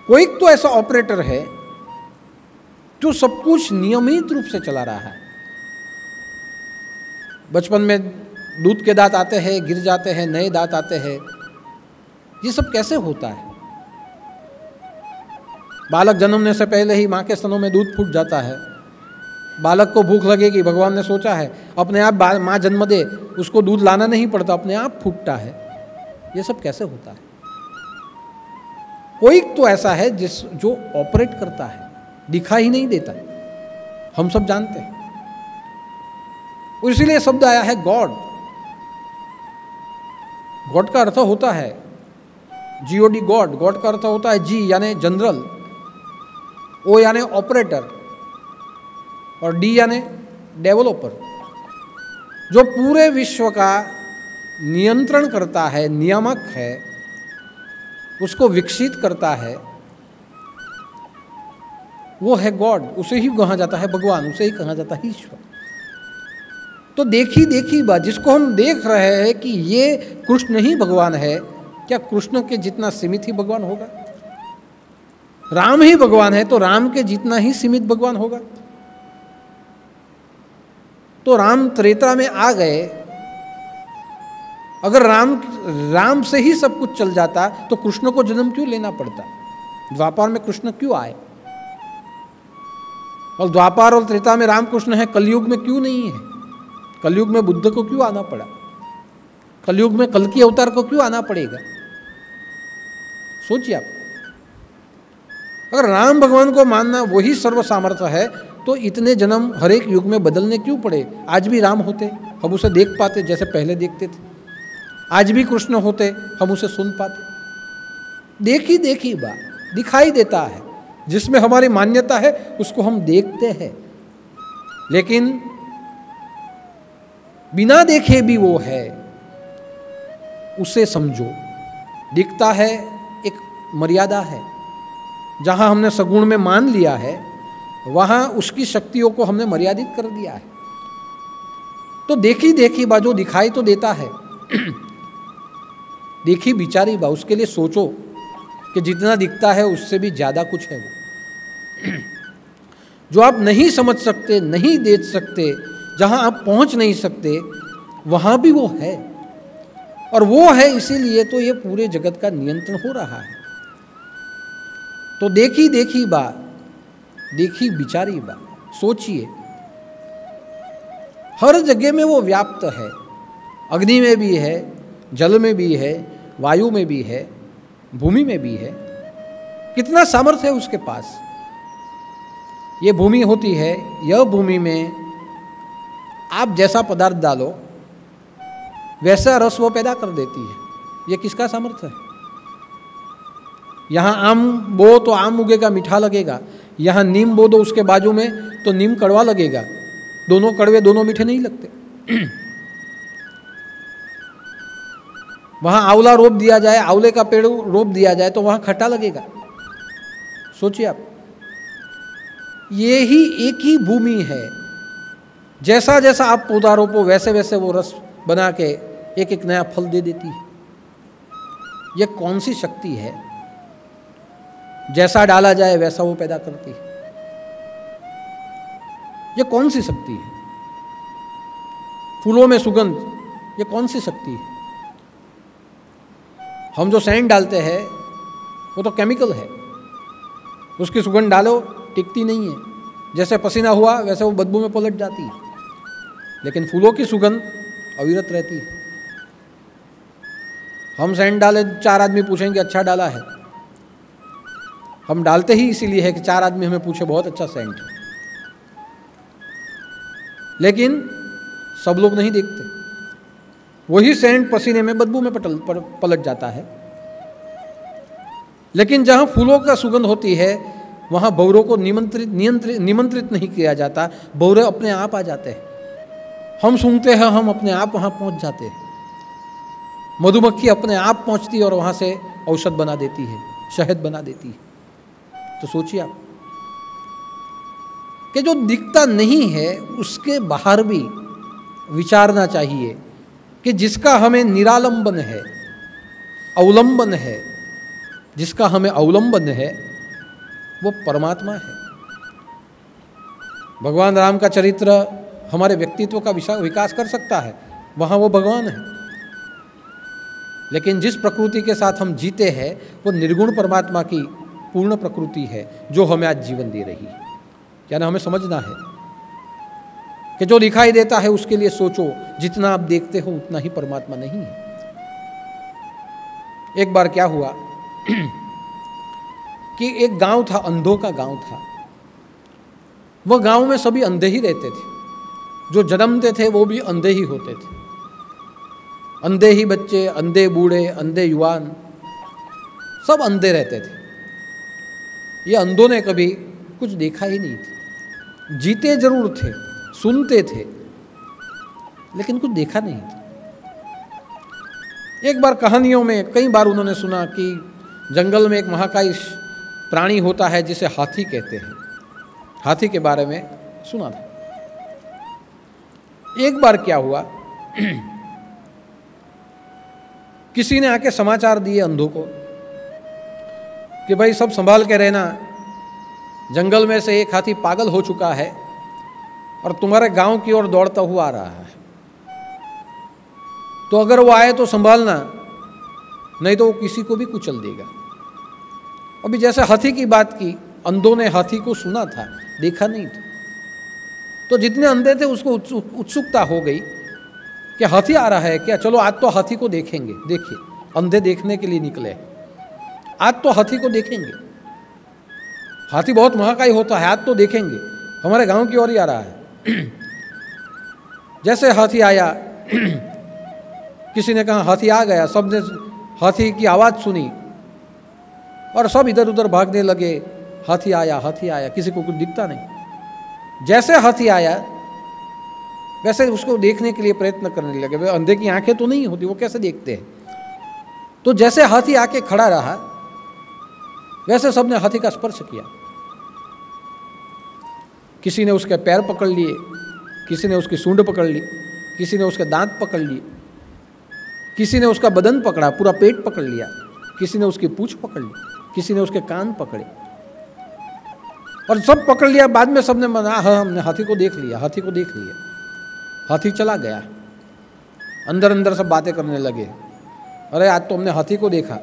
कोई तो ऐसा ऑपरेटर है जो सब कुछ नियमित रूप से चला रहा है। बचपन में दूध के दांत आते हैं, गिर जाते हैं, नए दांत आते हैं। ये सब कैसे होता है? बालक जन्मने से पहले ही माँ के स्तनों में दूध फूट जाता है। बालक को भूख लगेगी, भगवान ने सोचा है, अपने आप माँ जन्म दे, उसको दूध लाना नहीं पड़ता, अपने आप फूटता है। ये सब कैसे होता है? कोई तो ऐसा है जो ऑपरेट करता है, दिखा ही नहीं देता, हम सब जानते हैं। और इसीलिए शब्द आया है गॉड। गॉड का अर्थ होता है जीओडी, गॉड। गॉड का अर्थ होता है जी यानी जनरल, ओ यानी ऑपरेटर, और डी यानी डेवलपर। जो पूरे विश्व का नियंत्रण करता है, नियामक है, उसको विकसित करता है, वो है गॉड। उसे ही कहा जाता है भगवान, उसे ही कहा जाता है ईश्वर। तो देखी बात, जिसको हम देख रहे हैं कि ये कृष्ण ही भगवान है, क्या कृष्ण के जितना सीमित ही भगवान होगा? राम ही भगवान है तो राम के जितना ही सीमित भगवान होगा? तो राम त्रेता में आ गए। अगर राम से ही सब कुछ चल जाता तो कृष्ण को जन्म क्यों लेना पड़ता? द्वापर में कृष्ण क्यों आए? और द्वापर और त्रेता में राम कृष्ण है, कलयुग में क्यों नहीं है? कलयुग में बुद्ध को क्यों आना पड़ा? कलयुग में कल्कि अवतार को क्यों आना पड़ेगा? सोचिए आप। अगर राम भगवान को मानना वही सर्व सामर्थ्य है तो इतने जन्म हर एक युग में बदलने क्यों पड़े? आज भी राम होते, हम उसे देख पाते जैसे पहले देखते थे। आज भी कृष्ण होते, हम उसे सुन पाते। देखी बात दिखाई देता है, जिसमें हमारी मान्यता है उसको हम देखते हैं, लेकिन बिना देखे भी वो है, उसे समझो। दिखता है, एक मर्यादा है। जहाँ हमने सगुण में मान लिया है वहाँ उसकी शक्तियों को हमने मर्यादित कर दिया है। तो देखी देखी बा जो दिखाई तो देता है, देखी बिचारी बा, उसके लिए सोचो कि जितना दिखता है उससे भी ज़्यादा कुछ है वो जो आप नहीं समझ सकते, नहीं देख सकते, जहाँ आप पहुँच नहीं सकते, वहाँ भी वो है। और वो है इसीलिए तो ये पूरे जगत का नियंत्रण हो रहा है। तो देखी देखी बा, देखी बिचारी बा, सोचिए हर जगह में वो व्याप्त है। अग्नि में भी है, जल में भी है, वायु में भी है, भूमि में भी है। कितना सामर्थ्य है उसके पास। ये भूमि होती है, यह भूमि में आप जैसा पदार्थ डालो वैसा रस वो पैदा कर देती है। ये किसका सामर्थ्य है? यहाँ आम बो तो आम उगेगा, मीठा लगेगा। यहाँ नीम बो दो उसके बाजू में तो नीम कड़वा लगेगा। दोनों कड़वे दोनों मीठे नहीं लगते। वहाँ आंवला रोप दिया जाए, आंवले का पेड़ रोप दिया जाए तो वहाँ खट्टा लगेगा। सोचिए आप, ये ही एक ही भूमि है। जैसा जैसा आप पौधा रोपो वैसे वैसे वो रस बना के एक एक नया फल दे देती है। ये कौन सी शक्ति है? जैसा डाला जाए वैसा वो पैदा करती है। ये कौन सी शक्ति है? फूलों में सुगंध, ये कौन सी शक्ति है? हम जो सेंट डालते हैं वो तो केमिकल है। उसकी सुगंध डालो टिकती नहीं है, जैसे पसीना हुआ वैसे वो बदबू में पलट जाती है। लेकिन फूलों की सुगंध अविरत रहती है। हम सेंट डाले, 4 आदमी पूछेंगे अच्छा डाला है। हम डालते ही इसीलिए है कि 4 आदमी हमें पूछे बहुत अच्छा सेंट है। लेकिन सब लोग नहीं देखते। वही सेंट पसीने में बदबू में पलट जाता है। लेकिन जहाँ फूलों का सुगंध होती है वहाँ भौरों को निमंत्रित नहीं किया जाता। भौरे अपने आप आ जाते हैं। हम सूंघते हैं, हम अपने आप वहाँ पहुँच जाते हैं। मधुमक्खी अपने आप पहुँचती है और वहाँ से औषध बना देती है, शहद बना देती है। तो सोचिए आप कि जो दिखता नहीं है उसके बाहर भी विचारना चाहिए कि जिसका हमें निरालंबन है, अवलंबन है, जिसका हमें अवलंबन है वो परमात्मा है। भगवान राम का चरित्र हमारे व्यक्तित्व का विकास कर सकता है, वहाँ वो भगवान है। लेकिन जिस प्रकृति के साथ हम जीते हैं वो निर्गुण परमात्मा की पूर्ण प्रकृति है जो हमें आज जीवन दे रही है। यानी हमें समझना है कि जो दिखाई देता है उसके लिए सोचो, जितना आप देखते हो उतना ही परमात्मा नहीं है। एक बार क्या हुआ कि एक गांव था, अंधों का गांव था। वह गांव में सभी अंधे ही रहते थे। जो जन्मते थे वो भी अंधे ही होते थे। अंधे ही बच्चे, अंधे बूढ़े, अंधे युवान, सब अंधे रहते थे। ये अंधों ने कभी कुछ देखा ही नहीं था। जीते जरूर थे, सुनते थे, लेकिन कुछ देखा नहीं था। एक बार कहानियों में कई बार उन्होंने सुना कि जंगल में एक महाकाय प्राणी होता है जिसे हाथी कहते हैं। हाथी के बारे में सुना था। एक बार क्या हुआ किसी ने आके समाचार दिए अंधों को कि भाई सब संभाल के रहना, जंगल में से एक हाथी पागल हो चुका है और तुम्हारे गांव की ओर दौड़ता हुआ आ रहा है। तो अगर वो आए तो संभालना, नहीं तो वो किसी को भी कुचल देगा। अभी जैसे हाथी की बात की, अंधों ने हाथी को सुना था, देखा नहीं था। तो जितने अंधे थे उसको उत्सुकता हो गई कि हाथी आ रहा है क्या, चलो आज तो हाथी को देखेंगे। देखिए, अंधे देखने के लिए निकले, आज तो हाथी को देखेंगे। हाथी बहुत महाकाय होता है, आज तो देखेंगे, हमारे गांव की ओर ही आ रहा है। जैसे हाथी आया, किसी ने कहा हाथी आ गया, सबने हाथी की आवाज़ सुनी और सब इधर उधर भागने लगे। हाथी आया, किसी को कुछ दिखता नहीं। जैसे हाथी आया वैसे उसको देखने के लिए प्रयत्न करने लगे। वे अंधे की आंखें तो नहीं होती, वो कैसे देखते हैं। तो जैसे हाथी आके खड़ा रहा वैसे सबने हाथी का स्पर्श किया। किसी ने उसके पैर पकड़ लिए, किसी ने उसकी सूंड पकड़ ली, किसी ने उसके दांत पकड़ लिए, किसी ने उसका बदन पकड़ा, पूरा पेट पकड़ लिया, किसी ने उसकी पूंछ पकड़ ली, किसी ने उसके कान पकड़े, और सब पकड़ लिया। बाद में सबने मना, हाँ हमने हाथी को देख लिया, हाथी को देख लिया। हाथी चला गया। अंदर अंदर सब बातें करने लगे, अरे आज तो हमने हाथी को देखा।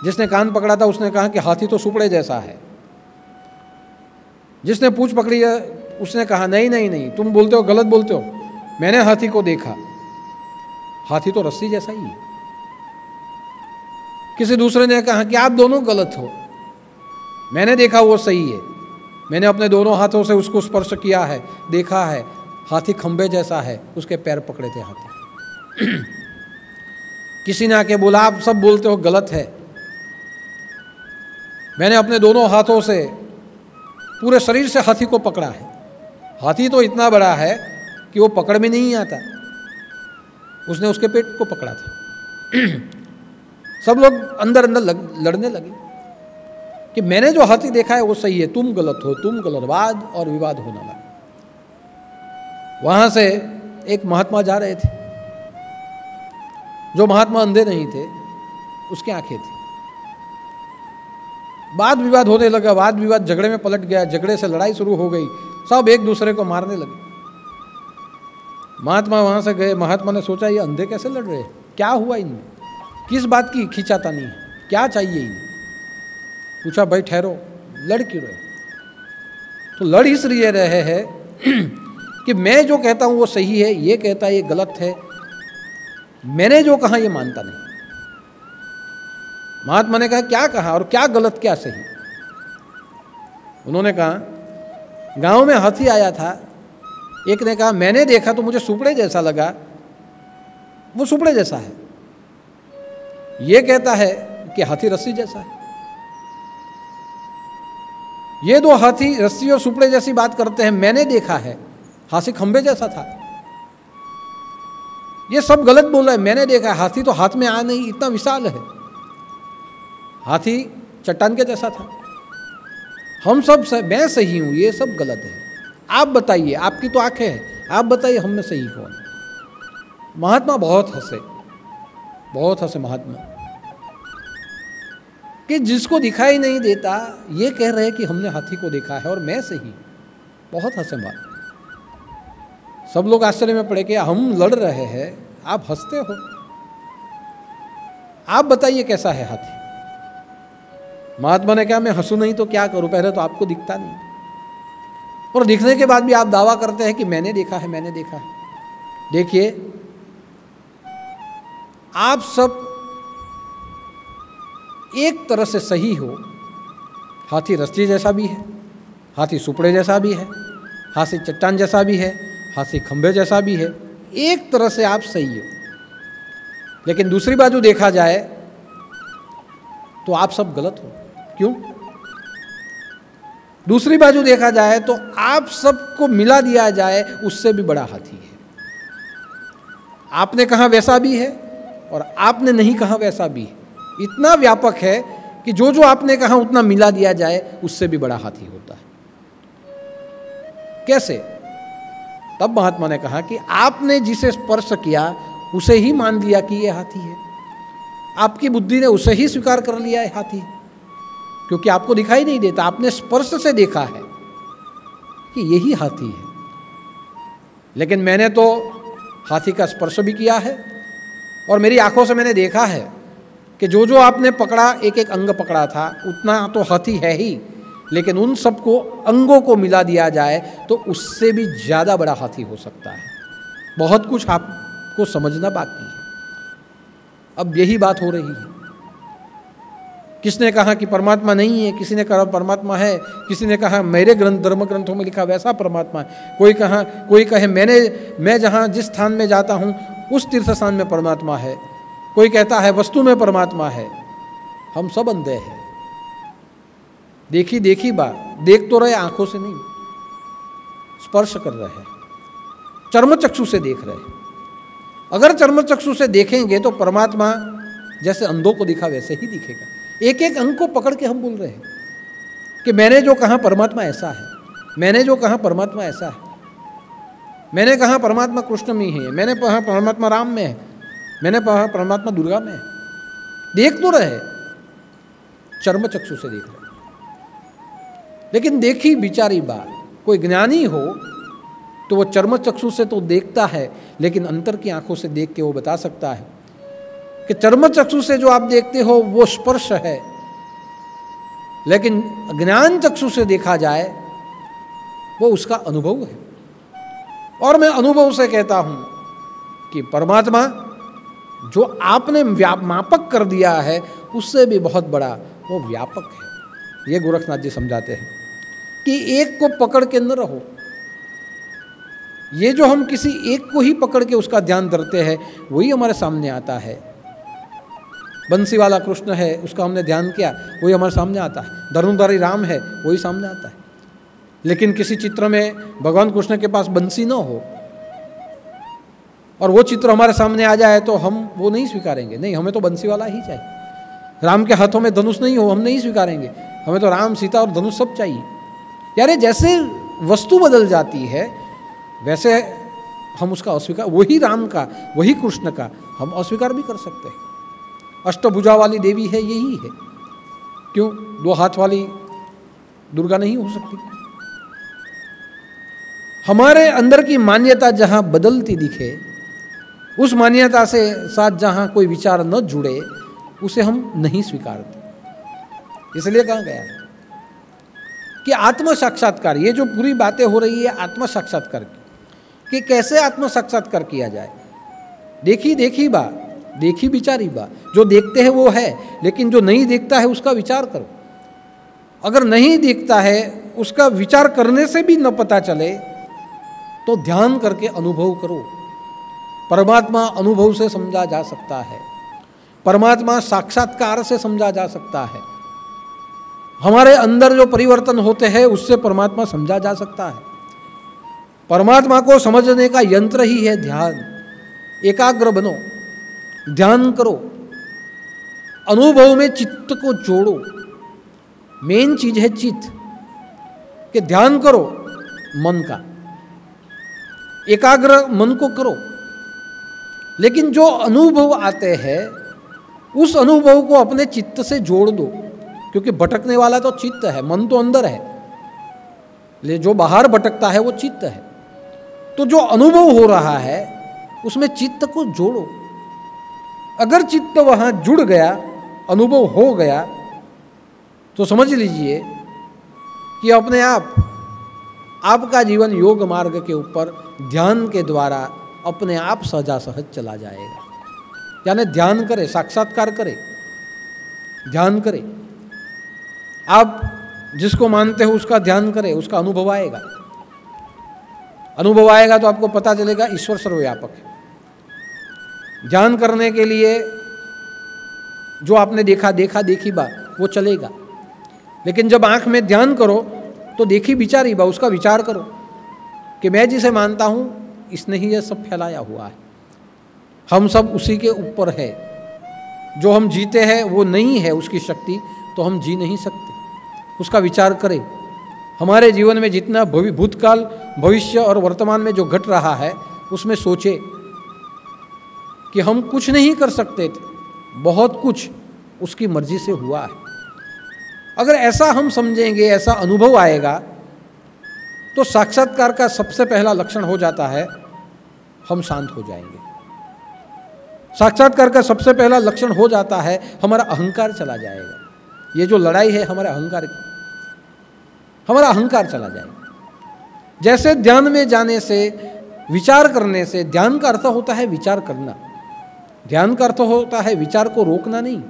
जिसने कान पकड़ा था उसने कहा कि हाथी तो सुपड़े जैसा है। जिसने पूंछ पकड़ी है उसने कहा नहीं नहीं नहीं, तुम बोलते हो, गलत बोलते हो, मैंने हाथी को देखा, हाथी तो रस्सी जैसा ही है। किसी दूसरे ने कहा कि आप दोनों गलत हो, मैंने देखा वो सही है, मैंने अपने दोनों हाथों से उसको स्पर्श किया है, देखा है, हाथी खंबे जैसा है, उसके पैर पकड़े थे हाथी। किसी ने आके बोला आप सब बोलते हो, गलत है, मैंने अपने दोनों हाथों से पूरे शरीर से हाथी को पकड़ा है। हाथी तो इतना बड़ा है कि वो पकड़ में नहीं आता, उसने उसके पेट को पकड़ा था। सब लोग अंदर अंदर लड़ने लगे कि मैंने जो हाथी देखा है वो सही है, तुम गलत हो, तुम गलत। वाद और विवाद होने लगा। वहां से एक महात्मा जा रहे थे। जो महात्मा अंधे नहीं थे, उसकी आंखें थी। वाद विवाद होने लगा, वाद विवाद झगड़े में पलट गया, झगड़े से लड़ाई शुरू हो गई, सब एक दूसरे को मारने लगे। महात्मा वहां से गए। महात्मा ने सोचा ये अंधे कैसे लड़ रहे हैं, क्या हुआ इनमें, किस बात की खींचातानी है, क्या चाहिए इन्हें। पूछा भाई ठहरो, लड़ क्यों रहे? तो लड़ इसलिए रहे हैं कि मैं जो कहता हूं वो सही है, ये कहता है ये गलत है, मैंने जो कहा ये मानता नहीं। महात्मा ने कहा क्या कहा और क्या गलत क्या सही? उन्होंने कहा गांव में हाथी आया था, एक ने कहा मैंने देखा तो मुझे सुपड़े जैसा लगा, वो सुपड़े जैसा है। ये कहता है कि हाथी रस्सी जैसा है। ये दो हाथी रस्सी और सुपड़े जैसी बात करते हैं। मैंने देखा है हाथी खंबे जैसा था। ये सब गलत बोल रहा है। मैंने देखा है हाथी तो हाथ में आ नहीं, इतना विशाल है, हाथी चट्टान के जैसा था। हम सब मैं सही हूं, ये सब गलत है। आप बताइए, आपकी तो आंखें हैं, आप बताइए हम में सही कौन? महात्मा बहुत हंसे महात्मा, कि जिसको दिखाई नहीं देता ये कह रहे कि हमने हाथी को देखा है और मैं सही। बहुत हंसे बात। सब लोग आश्चर्य में पड़े कि हम लड़ रहे हैं, आप हंसते हो। आप बताइए कैसा है हाथी? महात्मा ने कहा मैं हंसू नहीं तो क्या करूं, पहले तो आपको दिखता नहीं, और दिखने के बाद भी आप दावा करते हैं कि मैंने देखा है, मैंने देखा है। देखिए आप सब एक तरह से सही हो। हाथी रस्सी जैसा भी है, हाथी सुपड़े जैसा भी है, हाथी चट्टान जैसा भी है, हाथी खंभे जैसा भी है। एक तरह से आप सही हो। लेकिन दूसरी बाजू देखा जाए तो आप सब गलत हो। क्यों? दूसरी बाजू देखा जाए तो आप सबको मिला दिया जाए, उससे भी बड़ा हाथी है। आपने कहा वैसा भी है और आपने नहीं कहा वैसा भी है। इतना व्यापक है कि जो जो आपने कहा उतना मिला दिया जाए, उससे भी बड़ा हाथी होता है। कैसे? तब महात्मा ने कहा कि आपने जिसे स्पर्श किया उसे ही मान लिया कि यह हाथी है। आपकी बुद्धि ने उसे ही स्वीकार कर लिया है हाथी, क्योंकि आपको दिखाई नहीं देता, आपने स्पर्श से देखा है कि यही हाथी है। लेकिन मैंने तो हाथी का स्पर्श भी किया है और मेरी आंखों से मैंने देखा है कि जो जो आपने पकड़ा, एक एक अंग पकड़ा था, उतना तो हाथी है ही, लेकिन उन सबको अंगों को मिला दिया जाए तो उससे भी ज़्यादा बड़ा हाथी हो सकता है। बहुत कुछ आपको समझना बाकी है। अब यही बात हो रही है। किसने कहा कि परमात्मा नहीं है, किसी ने कहा परमात्मा है, किसी ने कहा मेरे धर्म ग्रंथों में लिखा वैसा परमात्मा है, कोई कहे मैं जहाँ जिस स्थान में जाता हूँ उस तीर्थ स्थान में परमात्मा है, कोई कहता है वस्तु में परमात्मा है। हम सब अंधे हैं। देखी देखी बात, देख तो रहे आंखों से नहीं, स्पर्श कर रहे हैं, चर्म चक्षु से देख रहे हैं। अगर चर्म चक्षु से देखेंगे तो परमात्मा जैसे अंधों को दिखा वैसे ही दिखेगा। एक एक अंग को पकड़ के हम बोल रहे हैं कि मैंने जो कहा परमात्मा ऐसा है, मैंने जो कहा परमात्मा ऐसा है, मैंने कहा परमात्मा कृष्ण में है, मैंने कहा परमात्मा राम में है, मैंने कहा परमात्मा दुर्गा में है। देख तो रहे, चर्म चक्षु से देख रहे। लेकिन देखी बिचारी बात, कोई ज्ञानी हो तो वो चर्म चक्षु से तो देखता है, लेकिन अंतर की आंखों से देख के वो बता सकता है कि चर्म चक्षु से जो आप देखते हो वो स्पर्श है, लेकिन ज्ञान चक्षु से देखा जाए वो उसका अनुभव है। और मैं अनुभव से कहता हूं कि परमात्मा जो आपने मापक कर दिया है उससे भी बहुत बड़ा वो व्यापक है। ये गोरखनाथ जी समझाते हैं कि एक को पकड़ के न रहो। ये जो हम किसी एक को ही पकड़ के उसका ध्यान धरते हैं वही हमारे सामने आता है। बंसी वाला कृष्ण है, उसका हमने ध्यान किया, वही हमारे सामने आता है। धनुर्धारी राम है, वही सामने आता है। लेकिन किसी चित्र में भगवान कृष्ण के पास बंसी न हो और वो चित्र हमारे सामने आ जाए तो हम वो नहीं स्वीकारेंगे। नहीं, हमें तो बंसी वाला ही चाहिए। राम के हाथों में धनुष नहीं हो, हम नहीं स्वीकारेंगे। हमें तो राम, सीता और धनुष सब चाहिए। यारे जैसे वस्तु बदल जाती है वैसे हम उसका अस्वीकार, वही राम का, वही कृष्ण का हम अस्वीकार भी कर सकते हैं। अष्टभुजा वाली देवी है, यही है। क्यों 2 हाथ वाली दुर्गा नहीं हो सकती? हमारे अंदर की मान्यता जहां बदलती दिखे, उस मान्यता से साथ जहां कोई विचार न जुड़े, उसे हम नहीं स्वीकारते। इसलिए कहा गया है कि आत्म साक्षात्कार, ये जो पूरी बातें हो रही है आत्म साक्षात्कार की, कि कैसे आत्म साक्षात्कार किया जाए। देखी देखी बा, देखी बिचारी बा। जो देखते हैं वो है, लेकिन जो नहीं देखता है उसका विचार करो। अगर नहीं देखता है, उसका विचार करने से भी न पता चले तो ध्यान करके अनुभव करो। परमात्मा अनुभव से समझा जा सकता है, परमात्मा साक्षात्कार से समझा जा सकता है। हमारे अंदर जो परिवर्तन होते हैं उससे परमात्मा समझा जा सकता है। परमात्मा को समझने का यंत्र ही है ध्यान। एकाग्र बनो, ध्यान करो, अनुभव में चित्त को जोड़ो। मेन चीज है चित्त, कि ध्यान करो मन का, एकाग्र मन को करो। लेकिन जो अनुभव आते हैं उस अनुभव को अपने चित्त से जोड़ दो, क्योंकि भटकने वाला तो चित्त है, मन तो अंदर है, ले जो बाहर भटकता है वो चित्त है। तो जो अनुभव हो रहा है उसमें चित्त को जोड़ो। अगर चित्त वहां जुड़ गया, अनुभव हो गया, तो समझ लीजिए कि अपने आप आपका जीवन योग मार्ग के ऊपर ध्यान के द्वारा अपने आप सहजा सहज चला जाएगा। यानी ध्यान करे, साक्षात्कार करे, ध्यान करे। आप जिसको मानते हो उसका ध्यान करे, उसका अनुभव आएगा। अनुभव आएगा तो आपको पता चलेगा ईश्वर सर्वव्यापक है। ध्यान करने के लिए जो आपने देखा देखी बा वो चलेगा, लेकिन जब आंख में ध्यान करो तो देखी बिचारी बा, उसका विचार करो कि मैं जिसे मानता हूं इसने ही यह सब फैलाया हुआ है। हम सब उसी के ऊपर है। जो हम जीते हैं वो नहीं है उसकी शक्ति, तो हम जी नहीं सकते। उसका विचार करें। हमारे जीवन में जितना भूतकाल, भविष्य और वर्तमान में जो घट रहा है उसमें सोचे कि हम कुछ नहीं कर सकते थे, बहुत कुछ उसकी मर्जी से हुआ है। अगर ऐसा हम समझेंगे, ऐसा अनुभव आएगा, तो साक्षात्कार का सबसे पहला लक्षण हो जाता है हम शांत हो जाएंगे। साक्षात्कार का सबसे पहला लक्षण हो जाता है हमारा अहंकार चला जाएगा। ये जो लड़ाई है हमारे अहंकार की, हमारा अहंकार चला जाएगा। जैसे ध्यान में जाने से, विचार करने से, ध्यान का अर्थ होता है विचार करना, ध्यान का अर्थ होता है विचार को रोकना नहीं,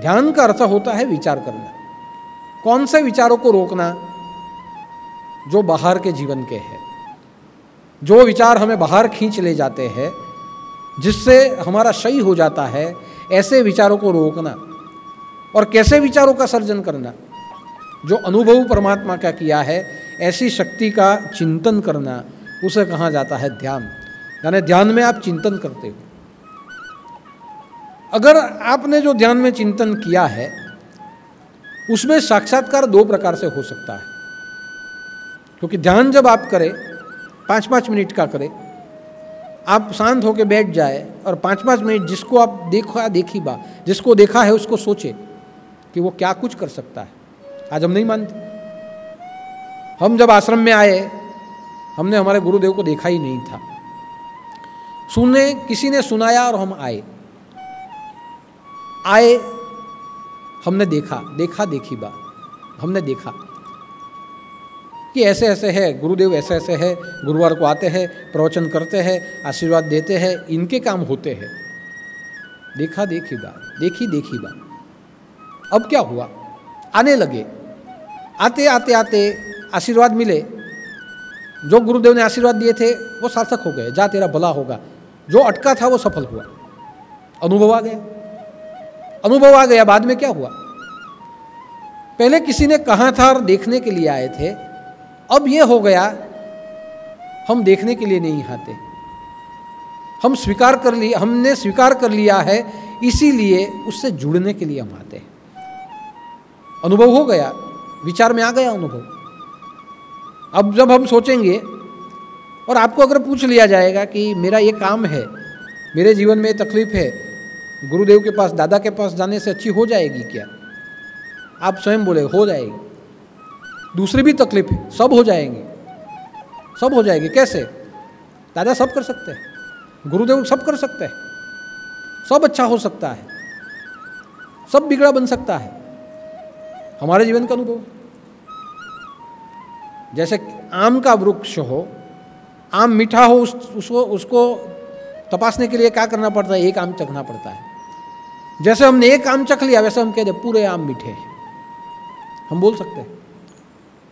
ध्यान का अर्थ होता है विचार करना। कौन से विचारों को रोकना? जो बाहर के जीवन के हैं, जो विचार हमें बाहर खींच ले जाते हैं, जिससे हमारा सही हो जाता है, ऐसे विचारों को रोकना। और कैसे विचारों का सर्जन करना, जो अनुभव परमात्मा का किया है, ऐसी शक्ति का चिंतन करना, उसे कहा जाता है ध्यान। यानी ध्यान में आप चिंतन करते हो। अगर आपने जो ध्यान में चिंतन किया है उसमें साक्षात्कार दो प्रकार से हो सकता है, क्योंकि ध्यान जब आप करें 5-5 मिनट का करें, आप शांत होकर बैठ जाए और 5-5 मिनट जिसको आप देखी बा, जिसको देखा है उसको सोचे कि वो क्या कुछ कर सकता है। आज हम नहीं मानते। हम जब आश्रम में आए, हमने हमारे गुरुदेव को देखा ही नहीं था, किसी ने सुनाया और हम आए, हमने देखी बा, हमने देखा कि ऐसे ऐसे है गुरुदेव, ऐसे ऐसे है, गुरुवार को आते हैं, प्रवचन करते हैं, आशीर्वाद देते हैं, इनके काम होते हैं। देखी बा। अब क्या हुआ, आने लगे, आते आशीर्वाद मिले, जो गुरुदेव ने आशीर्वाद दिए थे वो सार्थक हो गए, जा तेरा भला होगा, जो अटका था वो सफल हुआ, अनुभव आ गया। बाद में क्या हुआ, पहले किसी ने कहा था और देखने के लिए आए थे, अब ये हो गया हम देखने के लिए नहीं आते, हमने स्वीकार कर लिया है, इसीलिए उससे जुड़ने के लिए हम आते हैं। अनुभव हो गया, विचार में आ गया अनुभव। अब जब हम सोचेंगे और आपको अगर पूछ लिया जाएगा कि मेरा ये काम है, मेरे जीवन में तकलीफ है, गुरुदेव के पास, दादा के पास जाने से अच्छी हो जाएगी क्या? आप स्वयं बोले हो जाएगी। दूसरी भी तकलीफ है, सब हो जाएगी। कैसे? दादा सब कर सकते हैं, गुरुदेव सब कर सकते हैं, सब अच्छा हो सकता है, सब बिगड़ा बन सकता है। हमारे जीवन का अनुभव, जैसे आम का वृक्ष हो, आम मीठा हो, उसको तपासने के लिए क्या करना पड़ता है? एक आम चखना पड़ता है। जैसे हमने एक आम चख लिया, वैसे हम कहते हैं पूरे आम मीठे हैं, हम बोल सकते हैं।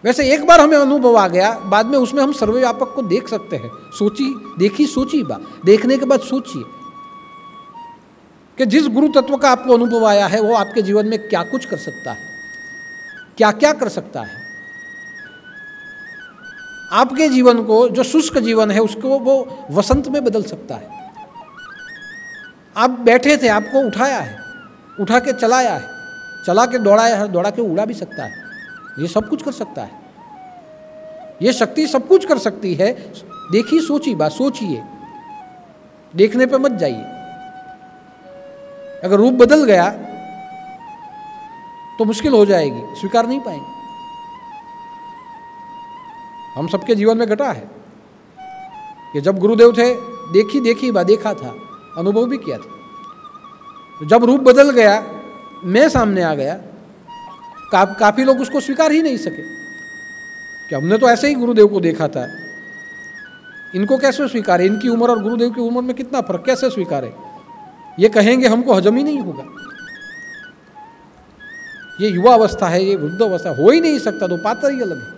वैसे एक बार हमें अनुभव आ गया, बाद में उसमें हम सर्वव्यापक को देख सकते हैं। सोची बा, देखने के बाद सोचिए कि जिस गुरु तत्व का आपको अनुभव आया है वो आपके जीवन में क्या कुछ कर सकता है, क्या क्या कर सकता है। आपके जीवन को, जो शुष्क जीवन है, उसको वो वसंत में बदल सकता है। आप बैठे थे, आपको उठाया है, उठा के चलाया है, चला के दौड़ाया है, दौड़ा के उड़ा भी सकता है। ये सब कुछ कर सकता है, ये शक्ति सब कुछ कर सकती है। देखिए, सोचिए, देखने पे मत जाइए। अगर रूप बदल गया तो मुश्किल हो जाएगी, स्वीकार नहीं पाएंगे। हम सबके जीवन में घटा है कि जब गुरुदेव थे, देखा था, अनुभव भी किया था। जब रूप बदल गया, मैं सामने आ गया, काफी लोग उसको स्वीकार ही नहीं सके कि हमने तो ऐसे ही गुरुदेव को देखा था, इनको कैसे स्वीकारे, इनकी उम्र और गुरुदेव की उम्र में कितना फर्क, कैसे स्वीकारे? ये कहेंगे हमको हजम ही नहीं होगा, ये युवा अवस्था है, ये वृद्ध अवस्था, हो ही नहीं सकता, तो पात्र ही अलग है।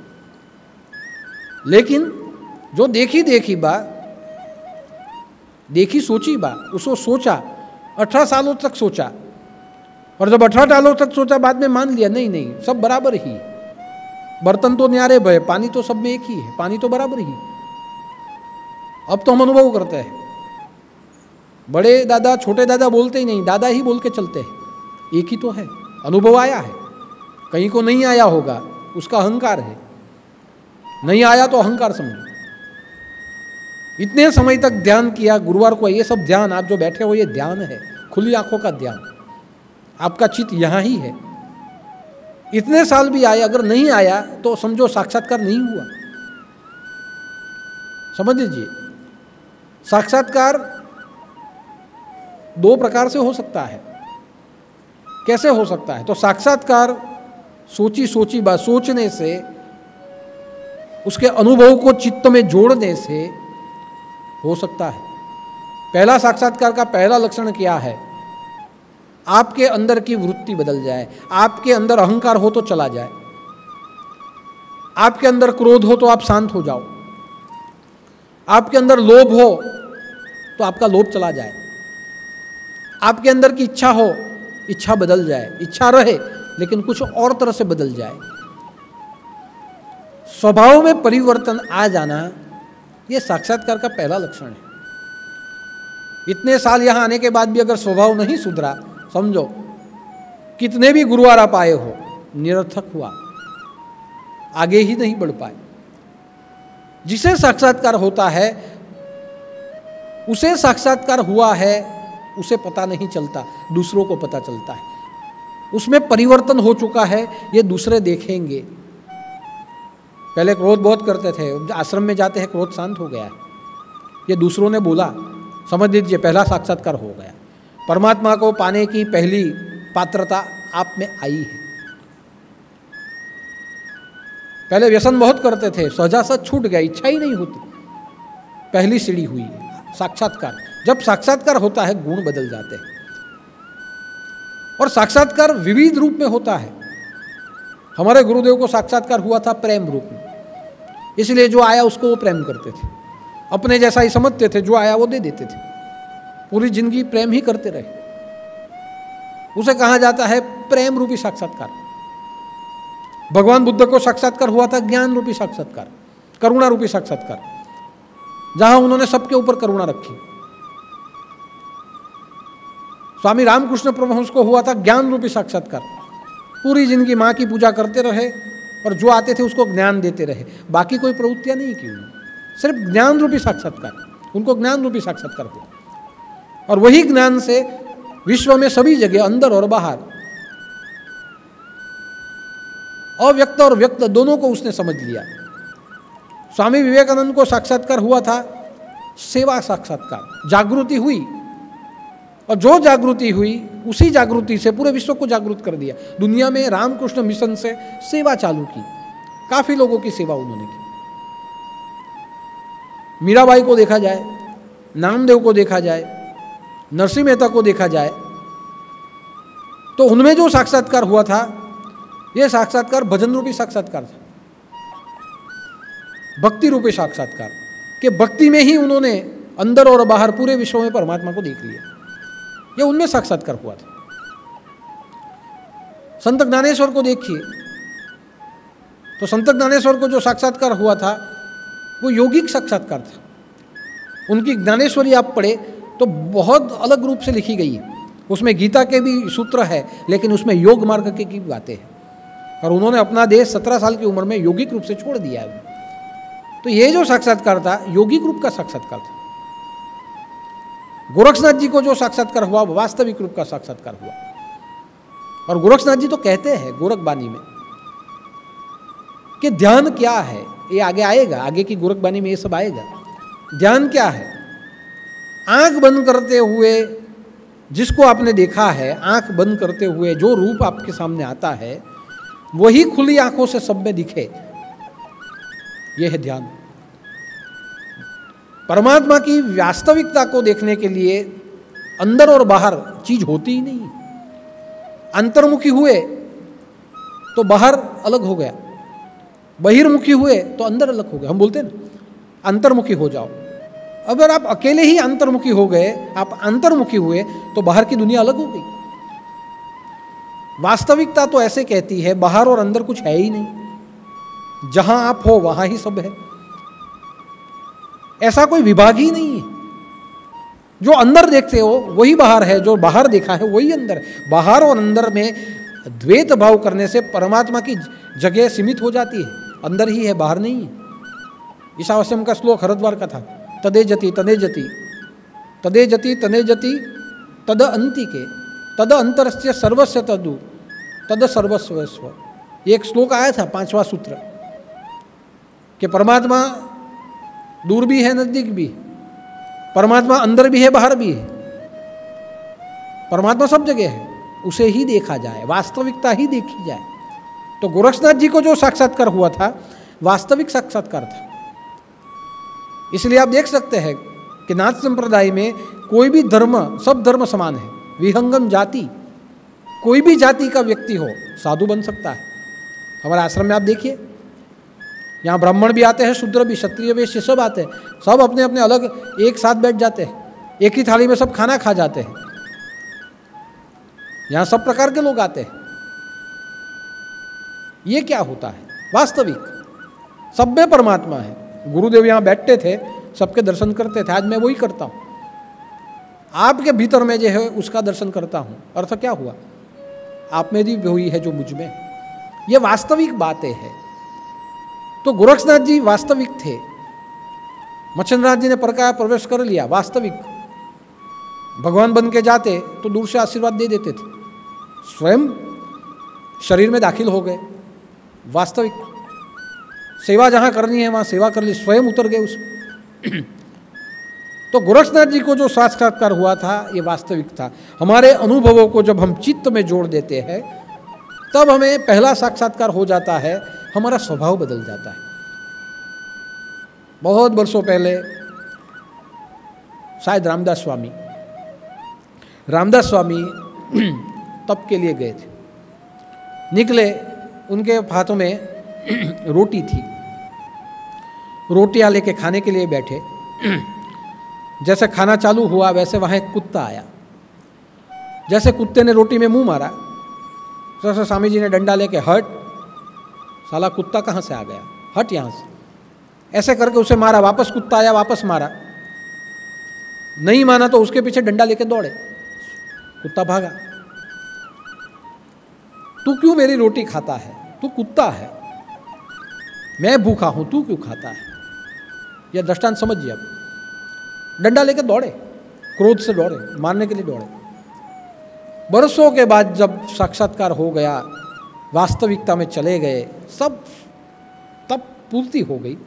लेकिन जो सोची बा, उसको सोचा, 18 सालों तक सोचा, और जब 18 सालों तक सोचा, बाद में मान लिया नहीं सब बराबर ही, बर्तन तो न्यारे भय, पानी तो सब में एक ही है, पानी तो बराबर ही। अब तो हम अनुभव करते हैं, बड़े दादा छोटे दादा बोलते ही नहीं, दादा ही बोल के चलते हैं, एक ही तो है। अनुभव आया है, कहीं को नहीं आया होगा, उसका अहंकार है, नहीं आया तो अहंकार समझो। इतने समय तक ध्यान किया, गुरुवार को ये सब ध्यान, आप जो बैठे हो ये ध्यान है, खुली आंखों का ध्यान, आपका चित्त यहाँ ही है। इतने साल भी आए, अगर नहीं आया तो समझो साक्षात्कार नहीं हुआ। समझ लीजिए, साक्षात्कार 2 प्रकार से हो सकता है। कैसे हो सकता है? तो साक्षात्कार सोची बात, सोचने से, उसके अनुभव को चित्त में जोड़ने से हो सकता है। पहला साक्षात्कार का पहला लक्षण क्या है? आपके अंदर की वृत्ति बदल जाए, आपके अंदर अहंकार हो तो चला जाए, आपके अंदर क्रोध हो तो आप शांत हो जाओ, आपके अंदर लोभ हो तो आपका लोभ चला जाए, आपके अंदर की इच्छा हो इच्छा बदल जाए, इच्छा रहे लेकिन कुछ और तरह से बदल जाए, स्वभाव में परिवर्तन आ जाना, ये साक्षात्कार का पहला लक्षण है। इतने साल यहाँ आने के बाद भी अगर स्वभाव नहीं सुधरा, समझो कितने भी गुरुवार आप आए हो, निरर्थक हुआ, आगे ही नहीं बढ़ पाए। जिसे साक्षात्कार होता है, उसे साक्षात्कार हुआ है, उसे पता नहीं चलता, दूसरों को पता चलता है। उसमें परिवर्तन हो चुका है, ये दूसरे देखेंगे। पहले क्रोध बहुत करते थे, आश्रम में जाते हैं क्रोध शांत हो गया है, ये दूसरों ने बोला, समझ लीजिए पहला साक्षात्कार हो गया। परमात्मा को पाने की पहली पात्रता आप में आई है। पहले व्यसन बहुत करते थे, सहजासहज छूट गया, इच्छा ही नहीं होती, पहली सीढ़ी हुई है साक्षात्कार। जब साक्षात्कार होता है गुण बदल जाते हैं, और साक्षात्कार विविध रूप में होता है। हमारे गुरुदेव को साक्षात्कार हुआ था प्रेम रूप में, इसलिए जो आया उसको वो प्रेम करते थे, अपने जैसा ही समझते थे, जो आया वो दे देते थे, पूरी जिंदगी प्रेम ही करते रहे। उसे कहा जाता है प्रेम रूपी साक्षात्कार। भगवान बुद्ध को साक्षात्कार हुआ था ज्ञान रूपी साक्षात्कार, करुणा रूपी साक्षात्कार, जहां उन्होंने सबके ऊपर करुणा रखी। स्वामी रामकृष्ण परमहंस को हुआ था ज्ञान रूपी साक्षात्कार, पूरी जिंदगी माँ की पूजा करते रहे और जो आते थे उसको ज्ञान देते रहे, बाकी कोई प्रवृत्तियां नहीं की उन्होंने, सिर्फ ज्ञान रूपी साक्षात्कार, उनको ज्ञान रूपी साक्षात्कार हुआ। और वही ज्ञान से विश्व में सभी जगह, अंदर और बाहर, अव्यक्त और व्यक्त दोनों को उसने समझ लिया। स्वामी विवेकानंद को साक्षात्कार हुआ था सेवा साक्षात्कार, जागृति हुई, और जो जागृति हुई उसी जागृति से पूरे विश्व को जागृत कर दिया। दुनिया में रामकृष्ण मिशन से सेवा चालू की, काफी लोगों की सेवा उन्होंने की। मीराबाई को देखा जाए, नामदेव को देखा जाए, नरसिंह मेहता को देखा जाए, तो उनमें जो साक्षात्कार हुआ था, यह साक्षात्कार भजन रूपी साक्षात्कार था, भक्ति रूपी साक्षात्कार, कि भक्ति में ही उन्होंने अंदर और बाहर पूरे विश्व में परमात्मा को देख लिया। यह उनमें साक्षात्कार हुआ था। संत ज्ञानेश्वर को देखिए, तो संत ज्ञानेश्वर को जो साक्षात्कार हुआ था वो यौगिक साक्षात्कार था। उनकी ज्ञानेश्वरी आप पढ़े तो बहुत अलग रूप से लिखी गई है, उसमें गीता के भी सूत्र है, लेकिन उसमें योग मार्ग की बातें हैं। और उन्होंने अपना देश 17 साल की उम्र में यौगिक रूप से छोड़ दिया है। तो ये जो साक्षात्कार था यौगिक रूप का साक्षात्कार था। गोरक्षनाथ जी को जो साक्षात्कार हुआ वास्तविक रूप का साक्षात्कार हुआ। और गोरक्षनाथ जी तो कहते हैं गोरखबानी में कि ध्यान क्या है, ये आगे आएगा, आगे की गोरखबानी में ये सब आएगा। ध्यान क्या है? आंख बंद करते हुए जिसको आपने देखा है, आंख बंद करते हुए जो रूप आपके सामने आता है, वही खुली आंखों से सब में दिखे, यह है ध्यान। परमात्मा की वास्तविकता को देखने के लिए अंदर और बाहर चीज होती ही नहीं। अंतर्मुखी हुए तो बाहर अलग हो गया, बहिर्मुखी हुए तो अंदर अलग हो गया। हम बोलते हैं ना अंतर्मुखी हो जाओ। अगर आप अकेले ही अंतर्मुखी हो गए, आप अंतर्मुखी हुए, तो बाहर की दुनिया अलग हो गई। वास्तविकता तो ऐसे कहती है बाहर और अंदर कुछ है ही नहीं, जहां आप हो वहां ही सब है, ऐसा कोई विभाग ही नहीं है। जो अंदर देखते हो वही बाहर है, जो बाहर देखा है वही अंदर है। बाहर और अंदर में द्वैत भाव करने से परमात्मा की जगह सीमित हो जाती है, अंदर ही है, बाहर नहीं है। ईशावास्यम का श्लोक हरिद्वार का था, तदे जति तदे जति तदे जति तदे जति तद अंतिके तद अंतरस्य सर्वस्य तदु तद सर्वस्व। एक श्लोक आया था 5वां सूत्र कि परमात्मा दूर भी है नजदीक भी, परमात्मा अंदर भी है बाहर भी है, परमात्मा सब जगह है, उसे ही देखा जाए, वास्तविकता ही देखी जाए। तो गोरक्षनाथ जी को जो साक्षात्कार हुआ था वास्तविक साक्षात्कार था। इसलिए आप देख सकते हैं कि नाथ संप्रदाय में कोई भी धर्म, सब धर्म समान है, विहंगम जाति, कोई भी जाति का व्यक्ति हो साधु बन सकता है। हमारे आश्रम में आप देखिए, यहाँ ब्राह्मण भी आते हैं, शूद्र भी, क्षत्रिय भी, सब आते हैं, सब अपने अपने अलग एक साथ बैठ जाते हैं, एक ही थाली में सब खाना खा जाते हैं। यहाँ सब प्रकार के लोग आते हैं। ये क्या होता है? वास्तविक सब में परमात्मा है। गुरुदेव यहाँ बैठते थे, सबके दर्शन करते थे, आज मैं वही करता हूँ। आपके भीतर में जो है उसका दर्शन करता हूँ। अर्थ क्या हुआ? आप में भी वही है जो मुझ में। ये वास्तविक बातें हैं। तो गोरक्षनाथ जी वास्तविक थे। मच्छिंद्रनाथ जी ने प्रवेश कर लिया, वास्तविक। भगवान बन के जाते तो दूर से आशीर्वाद दे देते थे, स्वयं शरीर में दाखिल हो गए, वास्तविक। सेवा जहाँ करनी है वहाँ सेवा कर ली, स्वयं उतर गए उसमें। तो गोरक्षनाथ जी को जो साक्षात्कार हुआ था ये वास्तविक था। हमारे अनुभवों को जब हम चित्त में जोड़ देते हैं तब हमें पहला साक्षात्कार हो जाता है, हमारा स्वभाव बदल जाता है। बहुत वर्षों पहले शायद रामदास स्वामी तप के लिए गए थे। निकले, उनके हाथों में रोटी थी, रोटियां लेके खाने के लिए बैठे। जैसे खाना चालू हुआ वैसे वहाँ एक कुत्ता आया। जैसे कुत्ते ने रोटी में मुंह मारा, जैसे स्वामी जी ने डंडा लेके, हट साला कुत्ता कहाँ से आ गया, हट यहाँ से, ऐसे करके उसे मारा। वापस कुत्ता आया, वापस मारा, नहीं माना तो उसके पीछे डंडा लेके दौड़े, कुत्ता भागा। तू क्यों मेरी रोटी खाता है? तू कुत्ता है, मैं भूखा हूं, तू क्यों खाता है? यह दृष्टांत समझिए आप। डंडा लेके दौड़े, क्रोध से दौड़े, मारने के लिए दौड़े। बरसों के बाद जब साक्षात्कार हो गया, वास्तविकता में चले गए, सब तब पूर्ति हो गई,